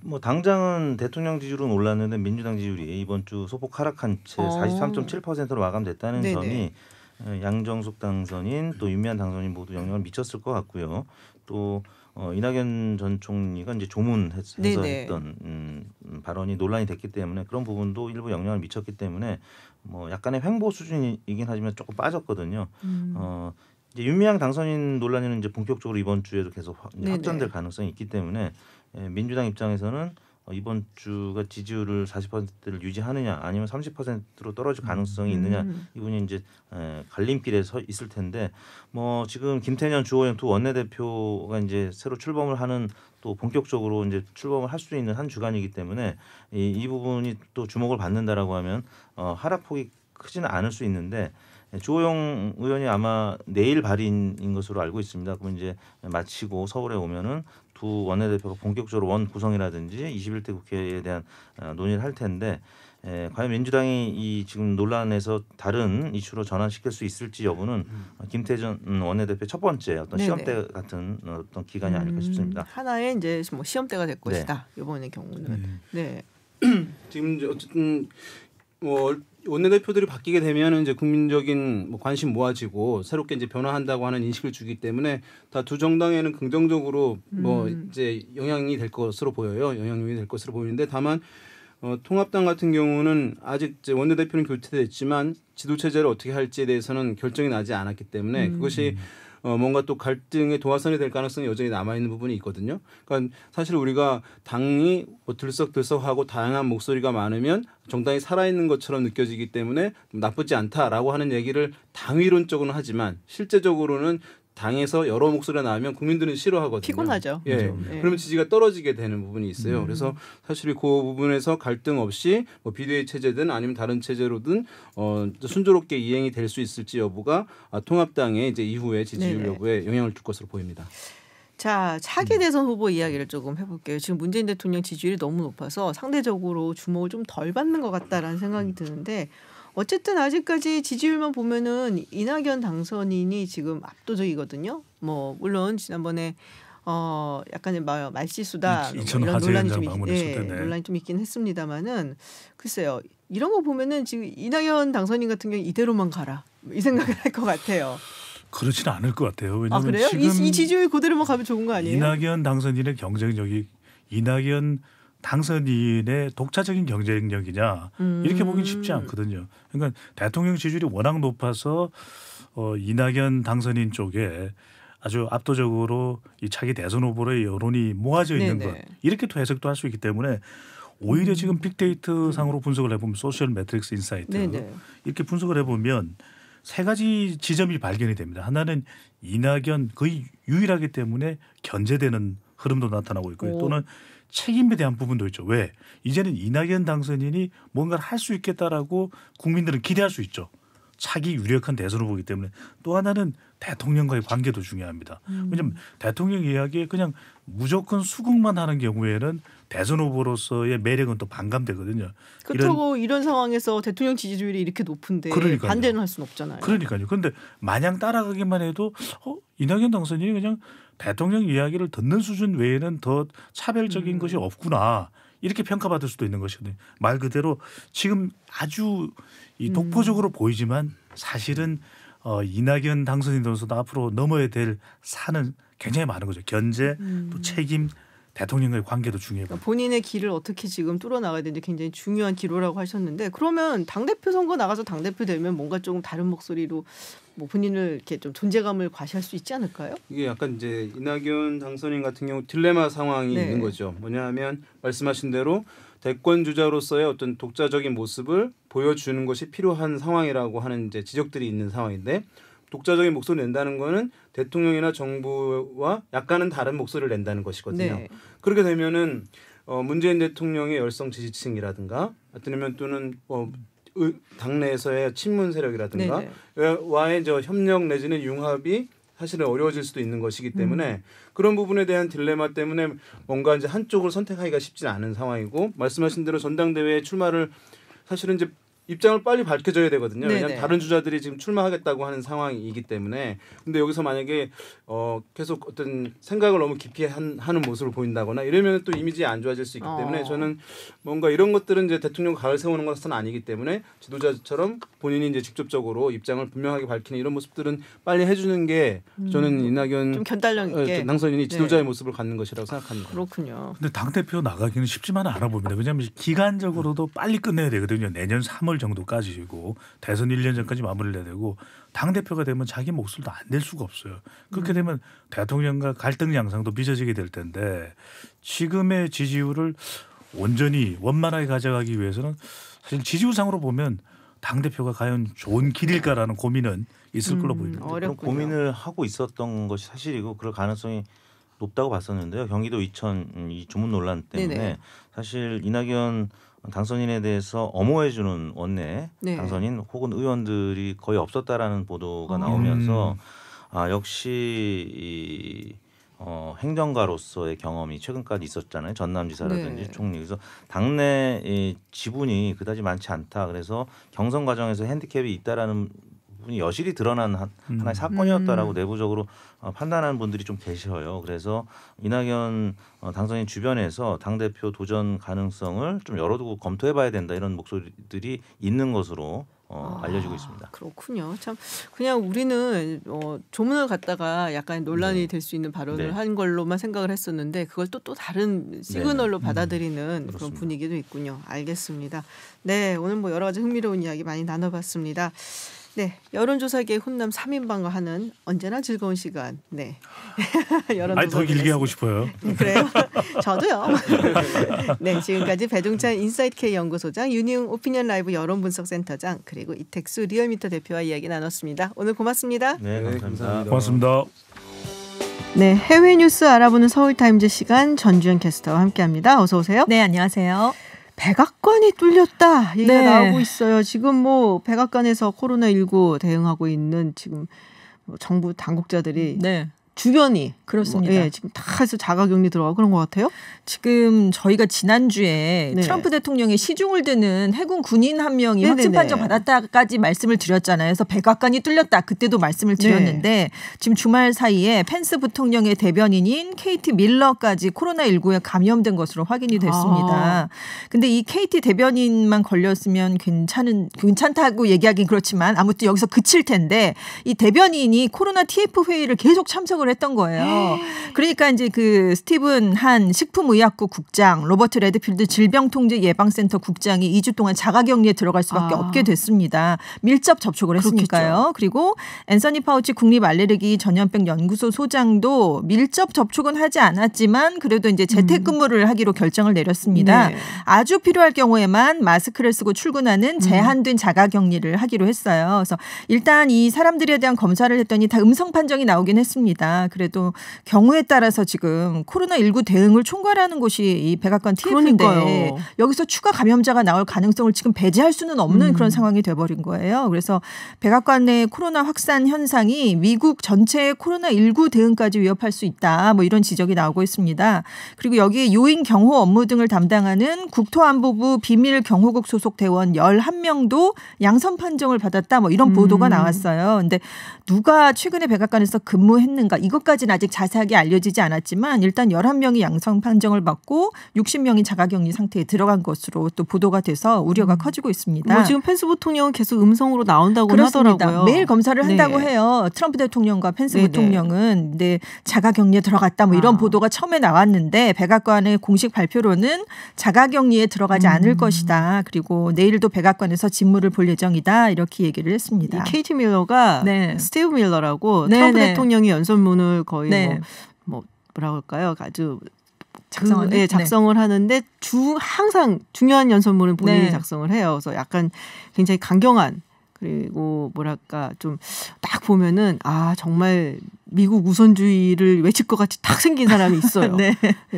뭐 당장은 대통령 지지율은 올랐는데 민주당 지지율이 이번 주 소폭 하락한 채 43.7%로 마감됐다는 네네. 점이 양정숙 당선인 또 윤미향 당선인 모두 영향을 미쳤을 것 같고요. 또 이낙연 전 총리가 이제 조문해서 네네. 했던 발언이 논란이 됐기 때문에 그런 부분도 일부 영향을 미쳤기 때문에 뭐 약간의 횡보 수준이긴 하지만 조금 빠졌거든요. 이제 윤미향 당선인 논란은 이제 본격적으로 이번 주에도 계속 확전될 가능성이 있기 때문에 민주당 입장에서는 이번 주가 지지율을 40%를 유지하느냐 아니면 30%로 떨어질 가능성이 있느냐 이분이 이제 갈림길에 서 있을 텐데 뭐 지금 김태년 주호영 두 원내대표가 이제 새로 출범을 하는 또 본격적으로 이제 출범을 할 수 있는 한 주간이기 때문에 이 부분이 또 주목을 받는다라고 하면 하락폭이 크지는 않을 수 있는데 주호영 의원이 아마 내일 발인인 것으로 알고 있습니다. 그럼 이제 마치고 서울에 오면은 두 원내대표가 본격적으로 원 구성이라든지 21대 국회에 대한 논의를 할 텐데 과연 민주당이 이 지금 논란에서 다른 이슈로 전환시킬 수 있을지 여부는 김태전 원내대표 첫 번째 어떤 시험대 같은 어떤 기간이 아닐까 싶습니다. 하나의 이제 뭐 시험대가 될 것이다. 이번의 경우는. 네. 지금 어쨌든 뭐 원내대표들이 바뀌게 되면 이제 국민적인 뭐 관심 모아지고 새롭게 이제 변화한다고 하는 인식을 주기 때문에 다 두 정당에는 긍정적으로 뭐 이제 영향이 될 것으로 보여요. 영향력이 될 것으로 보이는데 다만 통합당 같은 경우는 아직 이제 원내대표는 교체됐지만 지도 체제를 어떻게 할지에 대해서는 결정이 나지 않았기 때문에 그것이 뭔가 또 갈등의 도화선이 될 가능성이 여전히 남아있는 부분이 있거든요. 그러니까 사실 우리가 당이 뭐 들썩들썩하고 다양한 목소리가 많으면 정당이 살아있는 것처럼 느껴지기 때문에 나쁘지 않다라고 하는 얘기를 당위론적으로는 하지만 실제적으로는 당에서 여러 목소리가 나오면 국민들은 싫어하거든요. 피곤하죠. 예. 그러면 지지가 떨어지게 되는 부분이 있어요. 그래서 사실 그 부분에서 갈등 없이 뭐 비대위 체제든 아니면 다른 체제로든 순조롭게 이행이 될 수 있을지 여부가 통합당의 이제 이후에 지지율 여부에 영향을 줄 것으로 보입니다. 자, 차기 대선 후보 이야기를 조금 해볼게요. 지금 문재인 대통령 지지율이 너무 높아서 상대적으로 주목을 좀 덜 받는 것 같다라는 생각이 드는데 어쨌든 아직까지 지지율만 보면은 이낙연 당선인이 지금 압도적이거든요. 뭐 물론 지난번에 약간의 말실수다 이런 논란이 좀 있긴 했습니다만은 글쎄요. 이런 거 보면은 지금 이낙연 당선인 같은 경우 이대로만 가라 이 생각을 할 것 같아요. 그렇지는 않을 것 같아요. 왜냐하면 그래요? 지금 이 지지율 그대로만 가면 좋은 거 아니에요? 이낙연 당선인의 경쟁력이 이낙연 당선인의 독자적인 경쟁력이냐 이렇게 보긴 쉽지 않거든요. 그러니까 대통령 지지율이 워낙 높아서 이낙연 당선인 쪽에 아주 압도적으로 이 차기 대선 후보의 여론이 모아져 있는 것 이렇게 또 해석도 할 수 있기 때문에 오히려 지금 빅데이터 상으로 분석을 해보면 소셜 매트릭스 인사이트 이렇게 분석을 해보면 세 가지 지점이 발견이 됩니다. 하나는 이낙연 거의 유일하기 때문에 견제되는 흐름도 나타나고 있고요. 또는 책임에 대한 부분도 있죠. 왜? 이제는 이낙연 당선인이 뭔가를 할 수 있겠다라고 국민들은 기대할 수 있죠. 차기 유력한 대선 후보이기 때문에. 또 하나는 대통령과의 관계도 중요합니다. 왜냐하면 대통령 이야기에 그냥 무조건 수긍만 하는 경우에는 대선 후보로서의 매력은 또 반감되거든요. 그렇다고 이런 상황에서 대통령 지지율이 이렇게 높은데 반대는 할 수는 없잖아요. 그러니까요. 그런데 마냥 따라가기만 해도 이낙연 당선인이 그냥 대통령 이야기를 듣는 수준 외에는 더 차별적인 것이 없구나. 이렇게 평가받을 수도 있는 것이거든요. 말 그대로 지금 아주 이 독보적으로 보이지만 사실은 이낙연 당선인으로서도 앞으로 넘어야 될 산은 굉장히 많은 거죠. 견제 또 책임 대통령과의 관계도 중요해요. 그러니까 본인의 길을 어떻게 지금 뚫어나가야 되는지 굉장히 중요한 기로라고 하셨는데 그러면 당대표 선거 나가서 당대표 되면 뭔가 조금 다른 목소리로 뭐 본인을 이렇게 좀 존재감을 과시할 수 있지 않을까요? 이게 약간 이제 이낙연 당선인 같은 경우 딜레마 상황이 있는 거죠. 뭐냐하면 말씀하신 대로 대권 주자로서의 어떤 독자적인 모습을 보여주는 것이 필요한 상황이라고 하는 이제 지적들이 있는 상황인데 독자적인 목소리를 낸다는 거는 대통령이나 정부와 약간은 다른 목소리를 낸다는 것이거든요. 그렇게 되면은 문재인 대통령의 열성 지지층이라든가 아니면 또는 당내에서의 친문 세력이라든가 와의 협력 내지는 융합이 사실은 어려워질 수도 있는 것이기 때문에 그런 부분에 대한 딜레마 때문에 뭔가 이제 한쪽을 선택하기가 쉽지 않은 상황이고 말씀하신 대로 전당대회에 출마를 사실은 이제 입장을 빨리 밝혀줘야 되거든요. 왜냐하면 다른 주자들이 지금 출마하겠다고 하는 상황이기 때문에. 근데 여기서 만약에 계속 어떤 생각을 너무 깊이 하는 모습을 보인다거나 이러면 또 이미지 안 좋아질 수 있기 때문에 저는 뭔가 이런 것들은 이제 대통령 가을 세우는 것은 아니기 때문에 지도자처럼 본인이 이제 직접적으로 입장을 분명하게 밝히는 이런 모습들은 빨리 해주는 게 저는 이낙연 좀 견달력 있게 당선인이 지도자의 모습을 갖는 것이라고 생각합니다. 그렇군요. 근데 당대표 나가기는 쉽지만은 않아 보입니다. 왜냐하면 기간적으로도 빨리 끝내야 되거든요. 내년 3월 10월 정도까지고 대선 1년 전까지 마무리를 해야 되고 당대표가 되면 자기 목소리도 안 낼 수가 없어요. 그렇게 되면 대통령과 갈등 양상도 빚어지게 될 텐데 지금의 지지율을 온전히 원만하게 가져가기 위해서는 사실 지지율상으로 보면 당대표가 과연 좋은 길일까라는 고민은 있을 걸로 보입니다. 그런 고민을 하고 있었던 것이 사실이고 그럴 가능성이 높다고 봤었는데요. 경기도 이천 이 조문 논란 때문에 네네. 사실 이낙연 당선인에 대해서 엄호해주는 원내 네. 당선인 혹은 의원들이 거의 없었다라는 보도가 나오면서 역시 행정가로서의 경험이 최근까지 있었잖아요. 전남지사라든지 네. 총리. 그래서 당내 지분이 그다지 많지 않다. 그래서 경선 과정에서 핸디캡이 있다라는 부분이 여실히 드러난 하나의 사건이었다라고 내부적으로 판단하는 분들이 좀 계셔요. 그래서 이낙연 당선인 주변에서 당대표 도전 가능성을 좀 열어두고 검토해봐야 된다 이런 목소리들이 있는 것으로 알려지고 있습니다. 그렇군요. 참 그냥 우리는 조문을 갖다가 약간 논란이 될 수 있는 발언을 네. 한 걸로만 생각을 했었는데 그걸 또 다른 시그널로 받아들이는 그런 분위기도 있군요. 알겠습니다. 네, 오늘 뭐 여러 가지 흥미로운 이야기 많이 나눠봤습니다. 네, 여론조사계의 훈남 3인방과 하는 언제나 즐거운 시간. 네, 아니 더 길게 하고 싶어요. 그래요? 저도요. 네, 지금까지 배종찬 인사이트K 연구소장, 윤희웅 오피니언 라이브 여론분석센터장, 그리고 이택수 리얼미터 대표와 이야기 나눴습니다. 오늘 고맙습니다. 네, 감사합니다. 고맙습니다. 네, 해외 뉴스 알아보는 서울타임즈 시간 전주현 캐스터와 함께합니다. 어서 오세요. 네, 안녕하세요. 백악관이 뚫렸다 얘기가 네. 나오고 있어요. 지금 뭐 백악관에서 코로나19 대응하고 있는 지금 정부 당국자들이 네. 주변이 그렇습니다. 예, 지금 다 해서 자가격리 들어가고 그런 것 같아요. 지금 저희가 지난주에 네. 트럼프 대통령의 시중을 드는 해군 군인 한 명이 네네네. 확진 판정 받았다까지 말씀을 드렸잖아요. 그래서 백악관이 뚫렸다. 그때도 말씀을 드렸는데 네. 지금 주말 사이에 펜스 부통령의 대변인인 KT 밀러까지 코로나19에 감염된 것으로 확인이 됐습니다. 근데 이 KT 대변인만 걸렸으면 괜찮다고 얘기하긴 그렇지만 아무튼 여기서 그칠 텐데 이 대변인이 코로나 TF 회의를 계속 참석을 했던 거예요. 그러니까 이제 그 스티븐 한 식품의약국 국장, 로버트 레드필드 질병통제예방센터 국장이 2주 동안 자가격리에 들어갈 수밖에 없게 됐습니다. 밀접 접촉을 했으니까요. 그렇겠죠. 그리고 앤서니 파우치 국립알레르기 전염병 연구소 소장도 밀접 접촉은 하지 않았지만 그래도 이제 재택근무를 하기로 결정을 내렸습니다. 네. 아주 필요할 경우에만 마스크를 쓰고 출근하는 제한된 자가격리를 하기로 했어요. 그래서 일단 이 사람들에 대한 검사를 했더니 다 음성 판정이 나오긴 했습니다. 그래도 경우에 따라서 지금 코로나19 대응을 총괄하는 곳이 이 백악관 TF인데 그러니까요. 여기서 추가 감염자가 나올 가능성을 지금 배제할 수는 없는 그런 상황이 돼버린 거예요. 그래서 백악관 내 코로나 확산 현상이 미국 전체의 코로나19 대응까지 위협할 수 있다. 뭐 이런 지적이 나오고 있습니다. 그리고 여기에 요인 경호 업무 등을 담당하는 국토안보부 비밀 경호국 소속 대원 11명도 양성 판정을 받았다. 뭐 이런 보도가 나왔어요. 근데 누가 최근에 백악관에서 근무했는가 이것까지는 아직 자세하게 알려지지 않았지만 일단 11명이 양성 판정을 받고 60명이 자가격리 상태에 들어간 것으로 또 보도가 돼서 우려가 커지고 있습니다. 뭐 지금 펜스 부통령은 계속 음성으로 나온다고 하더라고요. 매일 검사를 한다고 해요. 트럼프 대통령과 펜스 부통령은 근데 자가격리에 들어갔다 뭐 이런 보도가 처음에 나왔는데 백악관의 공식 발표로는 자가격리에 들어가지 않을 것이다. 그리고 내일도 백악관에서 직무를 볼 예정이다. 이렇게 얘기를 했습니다. KT 밀러가 스티브 밀러라고 트럼프 대통령이 연설문을 거의 뭐라고 할까요? 아주 작성을 하는데 항상 중요한 연설문은 본인이 작성을 해요. 그래서 약간 굉장히 강경한 그리고 뭐랄까 좀 딱 보면은 정말 미국 우선주의를 외칠 것 같이 딱 생긴 사람이 있어요. 네.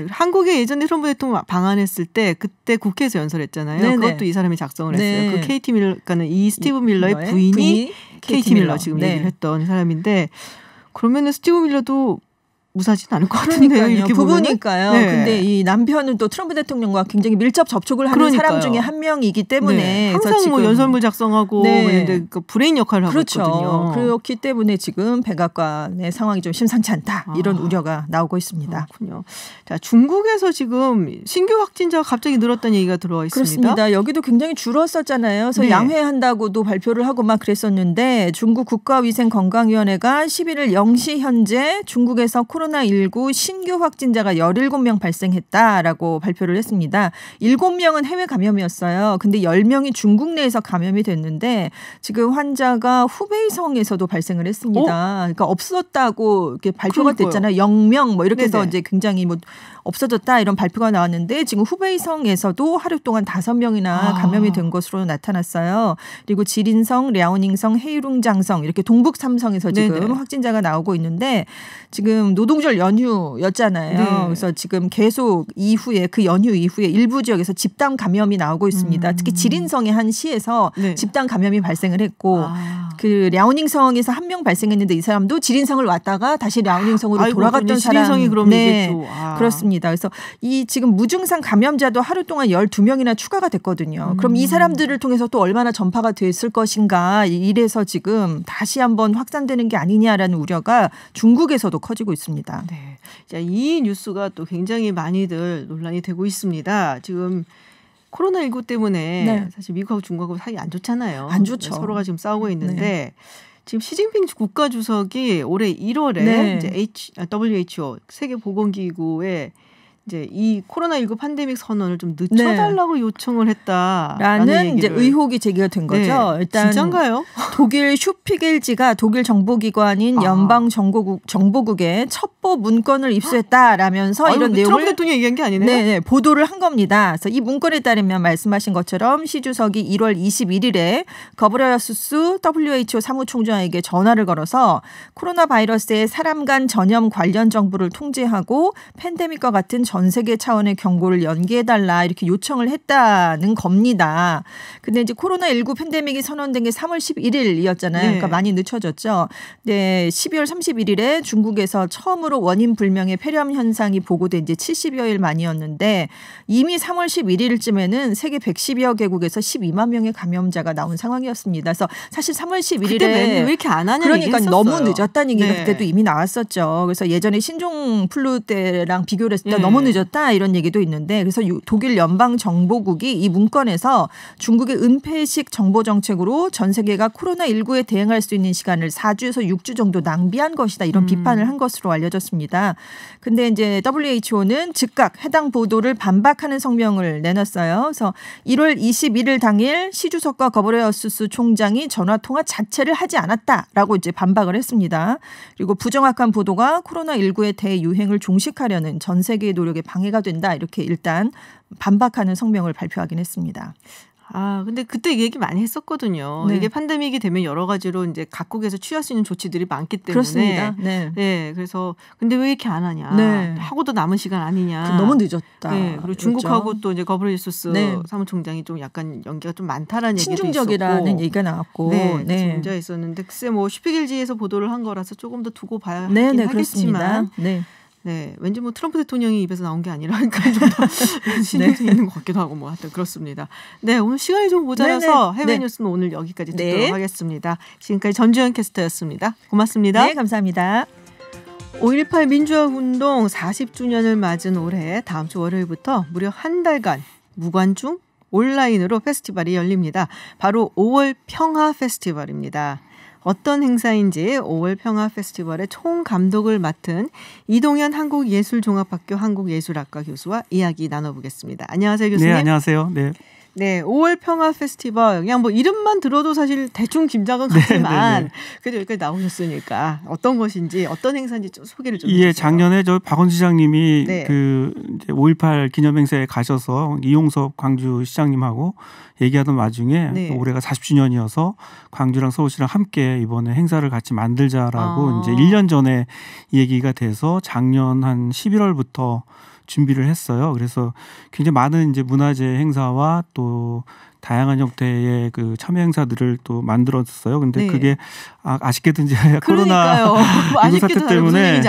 한국에 예전에 트럼프 대통령 방한했을 때 그때 국회에서 연설했잖아요. 네네. 그것도 이 사람이 작성을 했어요. 그 KT 밀러, 그러니까 이 스티브 밀러의 부인이 KT 밀러 지금 얘기를 했던 사람인데 그러면은 스티브 밀러도 무사하진 않을 것 같은데요. 이렇게 부부니까요. 근데 이 남편은 또 트럼프 대통령과 굉장히 밀접 접촉을 하는 사람 중에 한 명이기 때문에 항상 지금 연설문 작성하고 그 브레인 역할을 하고 있거든요. 그렇기 때문에 지금 백악관의 상황이 좀 심상치 않다. 이런 우려가 나오고 있습니다. 그렇군요. 자, 중국에서 지금 신규 확진자가 갑자기 늘었다는 얘기가 들어와 있습니다. 그렇습니다. 여기도 굉장히 줄었었잖아요. 그래서 양회한다고도 발표를 하고 막 그랬었는데 중국 국가위생건강위원회가 11일 0시 현재 중국에서 코로나 코로나19 신규 확진자가 17명 발생했다라고 발표를 했습니다. 7명은 해외 감염이었어요. 근데 10명이 중국 내에서 감염이 됐는데 지금 환자가 후베이성에서도 발생을 했습니다. 그러니까 없었다고 이렇게 발표가 됐잖아요. 0명 뭐 이렇게 해서 이제 굉장히 뭐 없어졌다 이런 발표가 나왔는데 지금 후베이성에서도 하루 동안 5명이나 감염이 된 것으로 나타났어요. 그리고 지린성, 랴오닝성, 헤이룽장성 이렇게 동북 3성에서 지금 확진자가 나오고 있는데 지금 노동절 연휴였잖아요. 그래서 지금 계속 이후에 그 연휴 이후에 일부 지역에서 집단 감염이 나오고 있습니다. 특히 지린성의 한 시에서 집단 감염이 발생을 했고 그 랴오닝성에서 1명 발생했는데 이 사람도 지린성을 왔다가 다시 랴오닝성으로 돌아갔던 사람. 지린성이 그럼 네, 이게 또 그렇습니다. 그래서 이 지금 무증상 감염자도 하루 동안 12명이나 추가가 됐거든요. 그럼 이 사람들을 통해서 또 얼마나 전파가 됐을 것인가 이래서 지금 다시 한번 확산되는 게 아니냐라는 우려가 중국에서도 커지고 있습니다. 네. 자, 이 뉴스가 또 굉장히 많이들 논란이 되고 있습니다. 지금 코로나19 때문에 사실 미국하고 중국하고 사이 안 좋잖아요. 안 좋죠. 서로가 지금 싸우고 있는데 지금 시진핑 국가주석이 올해 1월에 이제 WHO 세계보건기구에 이제 이 코로나19 팬데믹 선언을 좀 늦춰달라고 요청을 했다라는 이제 의혹이 제기가 된 거죠. 일단 진짠가요? 독일 슈피겔지가 독일 정보기관인 연방정보국에 첩보 문건을 입수했다라면서 이런 내용을 트럼프 대통령이 얘기한 게 아니네요. 네, 보도를 한 겁니다. 그래서 이 문건에 따르면 말씀하신 것처럼 시 주석이 1월 21일에 거브레예수스 WHO 사무총장에게 전화를 걸어서 코로나 바이러스의 사람 간 전염 관련 정보를 통제하고 팬데믹과 같은 전 세계 차원의 경고를 연기해달라 이렇게 요청을 했다는 겁니다. 근데 이제 코로나19 팬데믹이 선언된 게 3월 11일이었잖아요. 그러니까 많이 늦춰졌죠. 네, 12월 31일에 중국에서 처음으로 원인 불명의 폐렴 현상이 보고된 지 70여일 만이었는데 이미 3월 11일쯤에는 세계 110여 개국에서 12만 명의 감염자가 나온 상황이었습니다. 그래서 사실 3월 11일에 그때 왜 이렇게 안 하냐는 그러니까 얘기했었어요. 너무 늦었다는 얘기가 그때도 이미 나왔었죠. 그래서 예전에 신종 플루 때랑 비교를 했을 때 너무 늦었다 이런 얘기도 있는데 그래서 독일 연방정보국이 이 문건에서 중국의 은폐식 정보 정책으로 전 세계가 코로나19에 대응할 수 있는 시간을 4주에서 6주 정도 낭비한 것이다 이런 비판을 한 것으로 알려졌습니다. 근데 이제 WHO는 즉각 해당 보도를 반박하는 성명을 내놨어요. 그래서 1월 21일 당일 시 주석과 거브레예수스 총장이 전화 통화 자체를 하지 않았다라고 이제 반박을 했습니다. 그리고 부정확한 보도가 코로나19의 대유행을 종식하려는 전 세계의 노력에 방해가 된다 이렇게 일단 반박하는 성명을 발표하긴 했습니다. 근데 그때 얘기 많이 했었거든요. 이게 팬데믹이 되면 여러 가지로 이제 각국에서 취할 수 있는 조치들이 많기 때문에. 그렇습니다. 네. 그래서 근데 왜 이렇게 안 하냐. 하고도 남은 시간 아니냐. 너무 늦었다. 네. 그리고 중국하고 또 이제 거브레예수스 사무총장이 좀 약간 연기가 좀 많다라는 얘기도 있었고. 친중적이라는 얘기가 나왔고. 네. 문제가 있었는데 글쎄 뭐 슈피겔지에서 보도를 한 거라서 조금 더 두고 봐야 하긴 하겠지만. 네, 왠지 뭐 트럼프 대통령이 입에서 나온 게 아니라 좀 더 신경이 있는 것 같기도 하고 뭐 하여튼 그렇습니다. 네, 오늘 시간이 좀 모자라서 해외 뉴스는 오늘 여기까지 듣도록 하겠습니다. 지금까지 전주현 캐스터였습니다. 고맙습니다. 네, 감사합니다. 5.18 민주화운동 40주년을 맞은 올해 다음 주 월요일부터 무려 한 달간 무관중 온라인으로 페스티벌이 열립니다. 바로 5월 평화 페스티벌입니다. 어떤 행사인지 5월 평화 페스티벌의 총감독을 맡은 이동현 한국예술종합학교 한국예술학과 교수와 이야기 나눠보겠습니다. 안녕하세요, 교수님. 네, 안녕하세요. 네, 5월 평화 페스티벌 그냥 뭐 이름만 들어도 사실 대충 짐작은 가지만 그래도 여기까지 나오셨으니까 어떤 것인지 어떤 행사인지 좀 소개를 좀 해주세요. 작년에 저 박원순 시장님이 그 이제 5.18 기념행사에 가셔서 이용섭 광주시장님하고 얘기하던 와중에 올해가 40주년이어서 광주랑 서울시랑 함께 이번에 행사를 같이 만들자라고 이제 1년 전에 얘기가 돼서 작년 한 11월부터 준비를 했어요. 그래서 굉장히 많은 이제 문화재 행사와 또 다양한 형태의 그 참여 행사들을 또 만들었어요. 근데 그게 아쉽게도 이제 코로나19 사태 때문에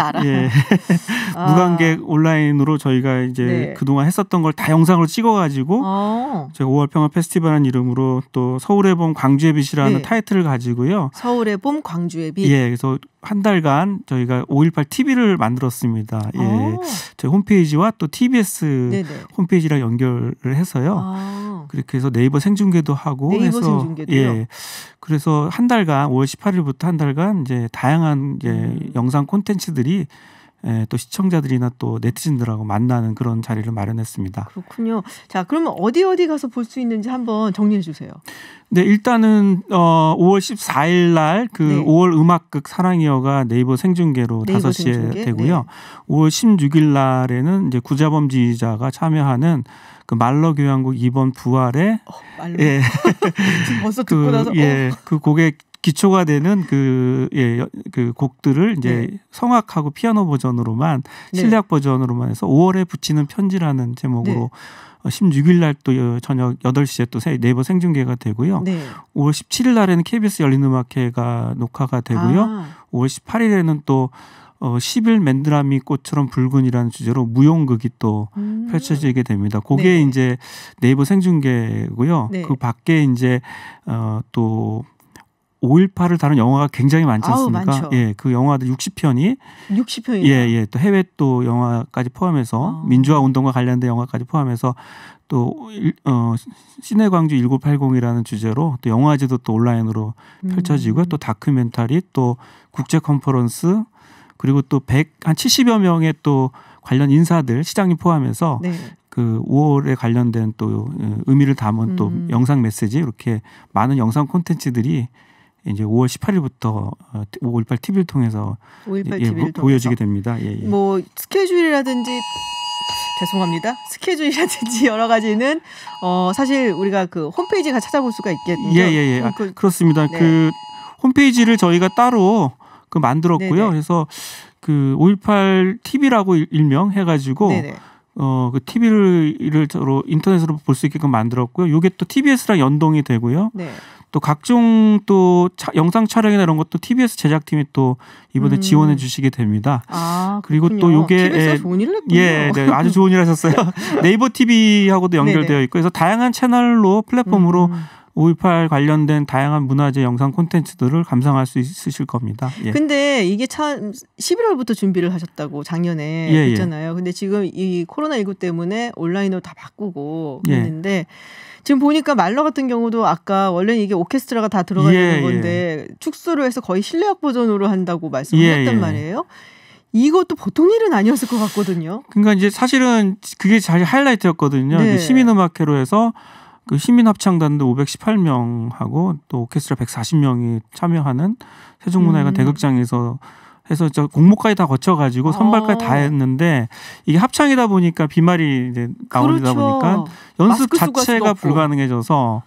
무관객 온라인으로 저희가 이제 그동안 했었던 걸 다 영상으로 찍어가지고 제가 5월 평화 페스티벌이라는 이름으로 또 서울의 봄 광주의 빛이라는 타이틀을 가지고요. 서울의 봄 광주의 빛. 그래서 한 달간 저희가 5.18 TV를 만들었습니다. 저희 홈페이지와 또 TBS 홈페이지랑 연결을 해서요. 그렇게 해서 네이버 생중계도 하고 해서 생중계도요? 그래서 한 달간 5월 18일부터 한 달간 이제 다양한 이제 영상 콘텐츠들이 또 시청자들이나 또 네티즌들하고 만나는 그런 자리를 마련했습니다. 그렇군요. 자, 그러면 어디 가서 볼 수 있는지 한번 정리해 주세요. 네, 일단은 5월 14일 날 그 네. 5월 음악극 사랑이여가 네이버 생중계로 5시에 생중계? 되고요. 네. 5월 16일 날에는 이제 구자범지휘자가 참여하는 그 말러 교향곡 2번 부활의 말로. 예. 지금 벌써 듣고 나서 그 곡의 기초가 되는 그 곡들을 이제 네. 성악하고 피아노 버전으로만 네. 실내악 버전으로만 해서 5월에 붙이는 편지라는 제목으로 16일 날 또 저녁 8시에 또 네이버 생중계가 되고요. 네. 5월 17일 날에는 KBS 열린음악회가 녹화가 되고요. 5월 18일에는 또 10일 맨드라미 꽃처럼 붉은이라는 주제로 무용극이 또 펼쳐지게 됩니다. 그게 네. 이제 네이버 생중계고요. 네. 그 밖에 이제 또 5.18을 다룬 영화가 굉장히 많지 않습니까? 많죠. 예, 그 영화들 60편이 60편이요. 예, 또 해외 또 영화까지 포함해서 민주화 운동과 관련된 영화까지 포함해서 또 시내 광주 1980이라는 주제로 또 영화제도 또 온라인으로 펼쳐지고요. 또 다큐멘터리, 또 국제 컨퍼런스, 그리고 또 한 70여 명의 또 관련 인사들, 시장님 포함해서 네. 그 5월에 관련된 또 의미를 담은 또 영상 메시지, 이렇게 많은 영상 콘텐츠들이 이제 5월 18일부터 5.18 TV를 통해서 5.18 TV를 보여지게 됩니다. 예. 뭐 스케줄이라든지 죄송합니다. 스케줄이라든지 여러 가지는 사실 우리가 그 홈페이지 가 찾아볼 수가 있겠죠. 예. 그렇습니다. 네. 그 홈페이지를 저희가 따로 그 만들었고요. 네네. 그래서 그 5.18 TV라고 일명 해가지고 네네. 그 TV를 서로 인터넷으로 볼 수 있게끔 만들었고요. 이게 또 TBS랑 연동이 되고요. 네. 또 각종 또 영상 촬영이나 이런 것도 TBS 제작팀이 또 이번에 지원해 주시게 됩니다. 그리고 또 요게 TBS가 좋은 일을 했군요. 네, 아주 좋은 일 하셨어요. 네이버 TV하고도 연결되어 있고, 그래서 다양한 채널로 플랫폼으로 5.18 관련된 다양한 문화재 영상 콘텐츠들을 감상할 수 있으실 겁니다. 예. 근데 이게 참 11월부터 준비를 하셨다고 작년에 했잖아요. 근데 지금 이 코로나19 때문에 온라인으로 다 바꾸고 있는데 지금 보니까 말러 같은 경우도 아까 원래는 이게 오케스트라가 다 들어가 있는 건데 축소를 해서 거의 실내악 버전으로 한다고 말씀하셨단 말이에요. 이것도 보통 일은 아니었을 것 같거든요. 그러니까 이제 사실은 그게 잘 하이라이트였거든요. 네. 시민음악회로 해서 그 시민합창단도 518명하고 또 오케스트라 140명이 참여하는 세종문화회관 대극장에서 해서 저 공모까지 다 거쳐가지고 선발까지 다 했는데, 이게 합창이다 보니까 비말이 이제 나오다 보니까 연습 자체가 불가능해져서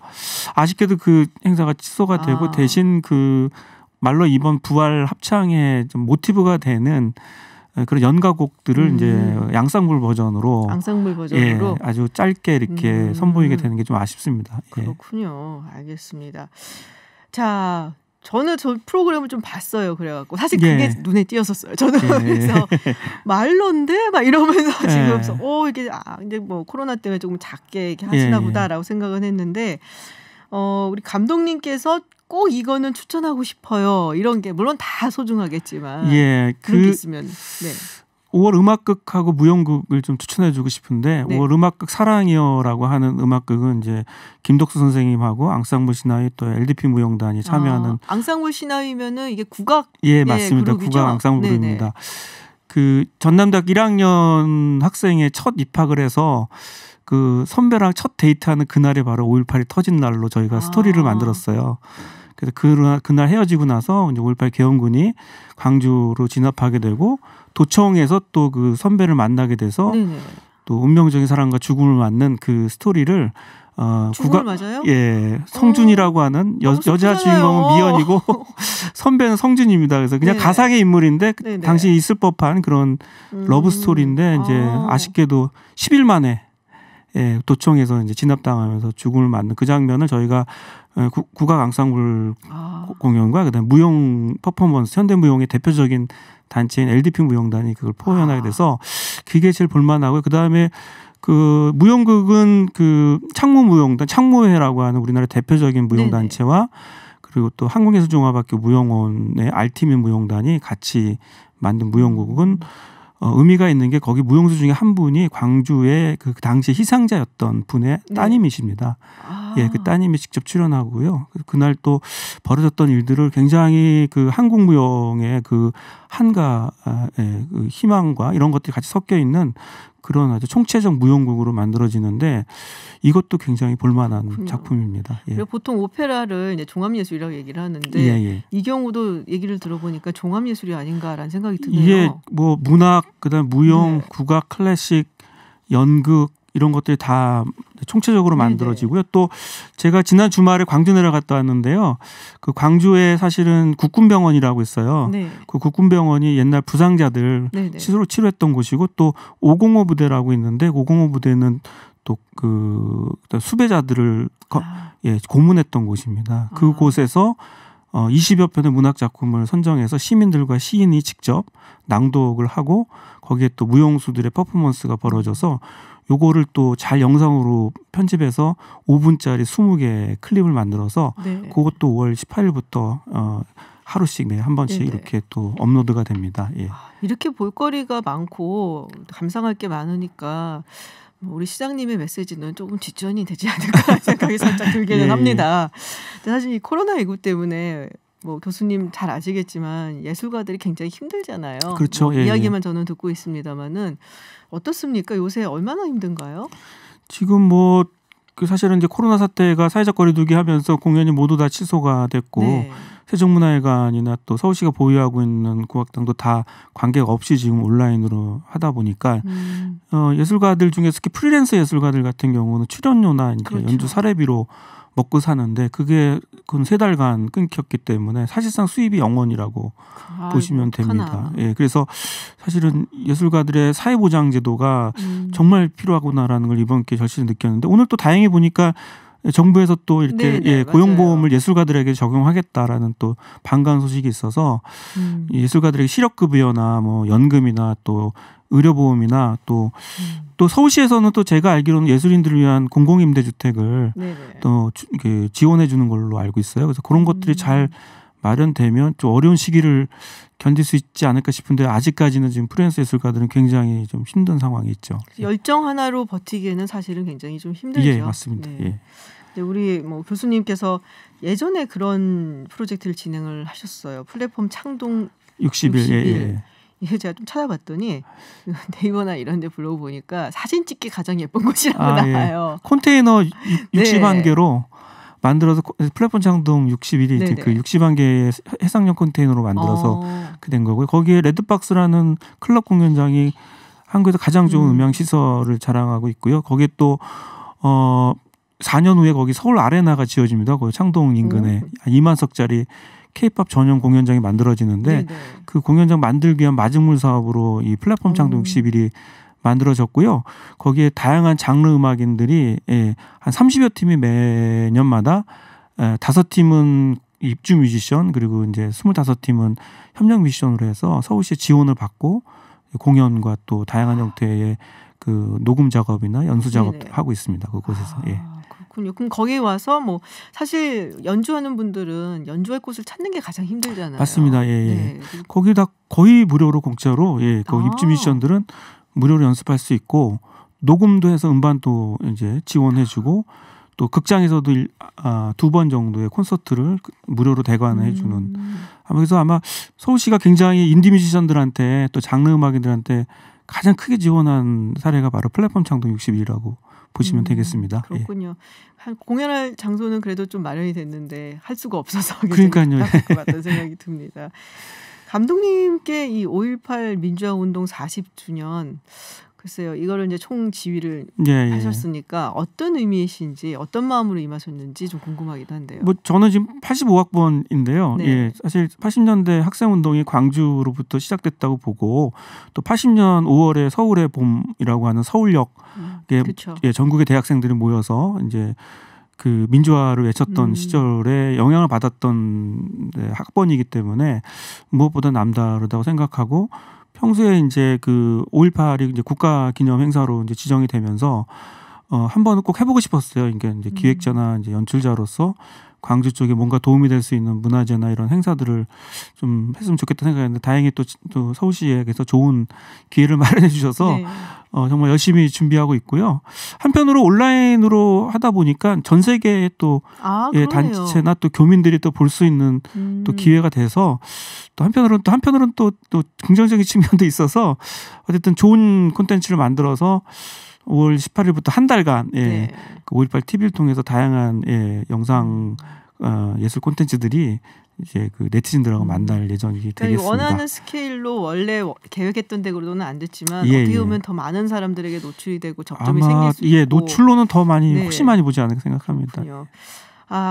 아쉽게도 그 행사가 취소가 되고, 대신 그 말로 이번 부활 합창의 좀 모티브가 되는 그런 연가곡들을 이제 앙상블 버전으로 아주 짧게 이렇게 선보이게 되는 게 좀 아쉽습니다. 그렇군요. 알겠습니다. 자, 저는 저 프로그램을 좀 봤어요. 그래갖고 사실 그게 눈에 띄었었어요. 저는 그래서 말로인데 막 이러면서 지금 이게 이제 뭐 코로나 때문에 조금 작게 이렇게 하시나 보다라고 생각은 했는데, 우리 감독님께서 꼭 이거는 추천하고 싶어요. 이런 게 물론 다 소중하겠지만 그런 게 있으면 5월 음악극하고 무용극을 좀 추천해주고 싶은데 5월 음악극 사랑이여라고 하는 음악극은 이제 김덕수 선생님하고 앙상블 시나위 또 LDP 무용단이 참여하는 앙상블 시나위면은 이게 국악 맞습니다. 그룹이죠? 국악 앙상블 그룹입니다. 그 전남대학 1학년 학생의 첫 입학을 해서 그 선배랑 첫 데이트하는 그날이 바로 5.18이 터진 날로 저희가 스토리를 만들었어요. 그래서 그날 헤어지고 나서 이제 5.18 계엄군이 광주로 진압하게 되고 도청에서 또 그 선배를 만나게 돼서 또 운명적인 사랑과 죽음을 맞는 그 스토리를 죽음을 맞아요? 성준이라고 하는 여자 주인공은 미연이고 선배는 성준입니다. 그래서 그냥 가상의 인물인데 당시 있을 법한 그런 러브 스토리인데 이제 아쉽게도 10일 만에 도청에서 이제 진압당하면서 죽음을 맞는 그 장면을 저희가 국악 앙상블 공연과 그다음 무용 퍼포먼스, 현대 무용의 대표적인 단체인 LDP 무용단이 그걸 포연하게 돼서 그게 제일 볼만하고요. 그다음에 그 무용극은 그 창무무용단, 창무회라고 하는 우리나라 대표적인 무용단체와 그리고 또 한국예술종합학교 무용원의 알티민 무용단이 같이 만든 무용극은 의미가 있는 게 거기 무용수 중에 한 분이 광주의 그 당시 희생자였던 분의 따님이십니다. 예, 그 따님이 직접 출연하고요. 그날 또 벌어졌던 일들을 굉장히 그 한국 무용의 그 한가의 그 희망과 이런 것들이 같이 섞여 있는 그런 아주 총체적 무용극으로 만들어지는데 이것도 굉장히 볼만한 그렇군요. 작품입니다. 예. 보통 오페라를 이제 종합예술이라고 얘기를 하는데 이 경우도 얘기를 들어보니까 종합예술이 아닌가라는 생각이 드네요. 이게 뭐 문학, 그다음 무용, 국악, 클래식, 연극 이런 것들이 다 총체적으로 만들어지고요. 또 제가 지난 주말에 광주 내려갔다 왔는데요. 그 광주에 사실은 국군병원이라고 있어요. 그 국군병원이 옛날 부상자들 치료했던 곳이고 또 505 부대라고 있는데 505 부대는 또 그 수배자들을 고문했던 곳입니다. 그곳에서 20여 편의 문학 작품을 선정해서 시민들과 시인이 직접 낭독을 하고 거기에 또 무용수들의 퍼포먼스가 벌어져서 요거를 또 잘 영상으로 편집해서 5분짜리 20개 클립을 만들어서 그것도 5월 18일부터 하루씩 한 번씩 이렇게 또 업로드가 됩니다. 예. 이렇게 볼거리가 많고 감상할 게 많으니까 우리 시장님의 메시지는 조금 뒷전이 되지 않을까 생각이 살짝 들기는 합니다. 근데 사실 이 코로나19 때문에 뭐 교수님 잘 아시겠지만 예술가들이 굉장히 힘들잖아요. 그렇죠. 이야기만 저는 듣고 있습니다만은 어떻습니까? 요새 얼마나 힘든가요? 지금 뭐 그 사실은 이제 코로나 사태가 사회적 거리두기 하면서 공연이 모두 다 취소가 됐고 세종문화회관이나 또 서울시가 보유하고 있는 국악당도 다 관객 없이 지금 온라인으로 하다 보니까 예술가들 중에서 특히 프리랜서 예술가들 같은 경우는 출연료나 이제 연주 사례비로 먹고 사는데 그건 3달간 끊겼기 때문에 사실상 수입이 0원이라고 보시면 됩니다. 예, 그래서 사실은 예술가들의 사회보장제도가 정말 필요하구나라는 걸 이번 기회에 절실히 느꼈는데 오늘 또 다행히 보니까 정부에서 또 이렇게 고용보험을 예술가들에게 적용하겠다라는 또 반가운 소식이 있어서 예술가들에게 실업급여나 뭐 연금이나 또 의료보험이나 또 서울시에서는 또 제가 알기로는 예술인들을 위한 공공임대주택을 또 지원해 주는 걸로 알고 있어요. 그래서 그런 것들이 잘 마련되면 좀 어려운 시기를 견딜 수 있지 않을까 싶은데 아직까지는 지금 프리랜서 예술가들은 굉장히 좀 힘든 상황이 있죠. 열정 하나로 버티기에는 사실은 굉장히 좀 힘들죠. 예, 맞습니다. 예. 우리 뭐 교수님께서 예전에 그런 프로젝트를 진행을 하셨어요. 플랫폼 창동 60일. 예. 이게 제가 좀 찾아봤더니 네이버나 이런 데 불러보니까 사진 찍기 가장 예쁜 곳이라고 나와요. 컨테이너 61개로 만들어서 플랫폼 창동 61이 그 61개의 해상용 컨테이너로 만들어서 된 거고요. 거기에 레드박스라는 클럽 공연장이 한국에서 가장 좋은 음향 시설을 자랑하고 있고요. 거기에 또 4년 후에 거기 서울 아레나가 지어집니다. 거기 창동 인근에 2만석짜리 K-팝 전용 공연장이 만들어지는데 그 공연장 만들기 위한 마중물 사업으로 이 플랫폼 창동 61이 만들어졌고요. 거기에 다양한 장르 음악인들이 한 30여 팀이 매년마다 5팀은 입주 뮤지션 그리고 이제 25팀은 협력 뮤지션으로 해서 서울시 지원을 받고 공연과 또 다양한 형태의 그 녹음 작업이나 연수 작업을 하고 있습니다. 그곳에서. 그렇군요. 그럼 거기 와서 뭐 사실 연주하는 분들은 연주할 곳을 찾는 게 가장 힘들잖아요. 맞습니다. 예. 거기 다 거의 무료로 공짜로 거기 입주 뮤지션들은 무료로 연습할 수 있고 녹음도 해서 음반도 이제 지원해주고 또 극장에서도 2번 정도의 콘서트를 무료로 대관해주는. 그래서 아마 서울시가 굉장히 인디 뮤지션들한테 또 장르 음악인들한테 가장 크게 지원한 사례가 바로 플랫폼 창동 61이라고 보시면 되겠습니다. 그렇군요. 한 공연할 장소는 그래도 좀 마련이 됐는데 할 수가 없어서 그러니까요. 답답할 것 같다는 생각이 듭니다. 감독님께 이 5.18 민주화 운동 40주년 글쎄요. 이거를 이제 총지휘를 하셨으니까 어떤 의미이신지 어떤 마음으로 임하셨는지 좀 궁금하기도 한데요. 뭐 저는 지금 85학번인데요. 사실 80년대 학생운동이 광주로부터 시작됐다고 보고 또 80년 5월에 서울의 봄이라고 하는 서울역에 전국의 대학생들이 모여서 이제 그 민주화를 외쳤던 시절에 영향을 받았던 학번이기 때문에 무엇보다 남다르다고 생각하고 평소에 이제 그 5.18이 이제 국가 기념 행사로 이제 지정이 되면서 한 번은 꼭 해보고 싶었어요. 그러니까 이제 기획자나 이제 연출자로서 광주 쪽에 뭔가 도움이 될 수 있는 문화제나 이런 행사들을 좀 했으면 좋겠다 생각했는데 다행히 또 서울시에서 좋은 기회를 마련해 주셔서 네. 정말 열심히 준비하고 있고요. 한편으로 온라인으로 하다 보니까 전 세계의 또 단체나 또 교민들이 또 볼 수 있는 또 기회가 돼서 또 한편으로는 또 긍정적인 측면도 있어서 어쨌든 좋은 콘텐츠를 만들어서 5월 18일부터 한 달간 네. 그 5.18 TV를 통해서 다양한 영상 예술 콘텐츠들이 이제 그 네티즌들하고 만날 예정이 되겠습니다. 원하는 스케일로 원래 계획했던 대로는 안 됐지만 어떻게 보면 더 많은 사람들에게 노출이 되고 접점이 생길 수 있고 노출로는 더 많이 훨씬 많이 보지 않을까 생각합니다. 그렇군요.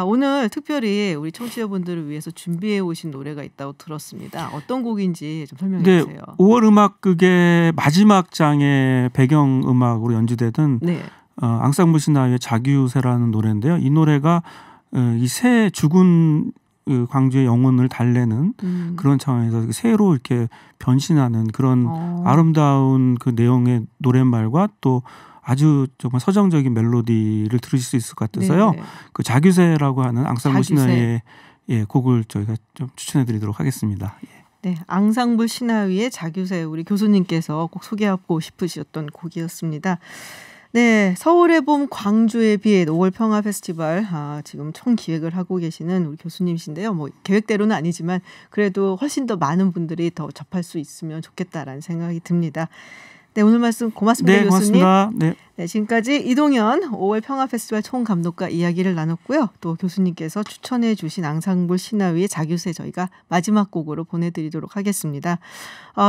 오늘 특별히 우리 청취자분들을 위해서 준비해 오신 노래가 있다고 들었습니다. 어떤 곡인지 좀 설명해 주세요. 5월 음악극의 마지막 장의 배경 음악으로 연주되던 앙상블 신화의 자규새라는 노래인데요. 이 노래가 이 새 죽은 광주의 영혼을 달래는 그런 상황에서 새로 이렇게 변신하는 그런 아름다운 그 내용의 노랫말과 또 아주 정말 서정적인 멜로디를 들으실 수 있을 것 같아서요. 그 자규새라고 하는 앙상블 신화의 곡을 저희가 좀 추천해드리도록 하겠습니다. 네, 앙상블 신화의 자규새 우리 교수님께서 꼭 소개하고 싶으셨던 곡이었습니다. 네, 서울의 봄 광주의 빛 5월 평화 페스티벌 지금 총 기획을 하고 계시는 우리 교수님이신데요. 뭐 계획대로는 아니지만 그래도 훨씬 더 많은 분들이 더 접할 수 있으면 좋겠다라는 생각이 듭니다. 네, 오늘 말씀 고맙습니다. 네, 교수님. 고맙습니다. 네, 지금까지 이동현 5월 평화 페스티벌 총감독과 이야기를 나눴고요. 또 교수님께서 추천해 주신 앙상블 신화위의 자규새 저희가 마지막 곡으로 보내드리도록 하겠습니다.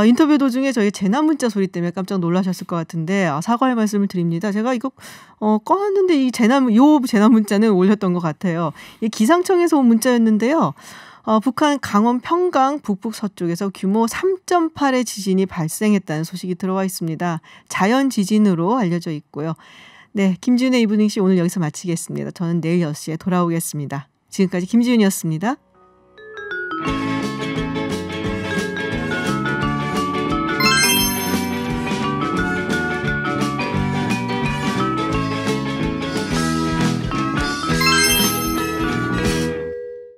인터뷰 도중에 저희 재난 문자 소리 때문에 깜짝 놀라셨을 것 같은데 사과의 말씀을 드립니다. 제가 이거 꺼놨는데 이 재난 문자는 올렸던 것 같아요. 이 기상청에서 온 문자였는데요. 북한 강원 평강 북북 서쪽에서 규모 3.8의 지진이 발생했다는 소식이 들어와 있습니다. 자연 지진으로 알려져 있고요. 네, 김지윤의 이브닝시 오늘 여기서 마치겠습니다. 저는 내일 6시에 돌아오겠습니다. 지금까지 김지윤이었습니다.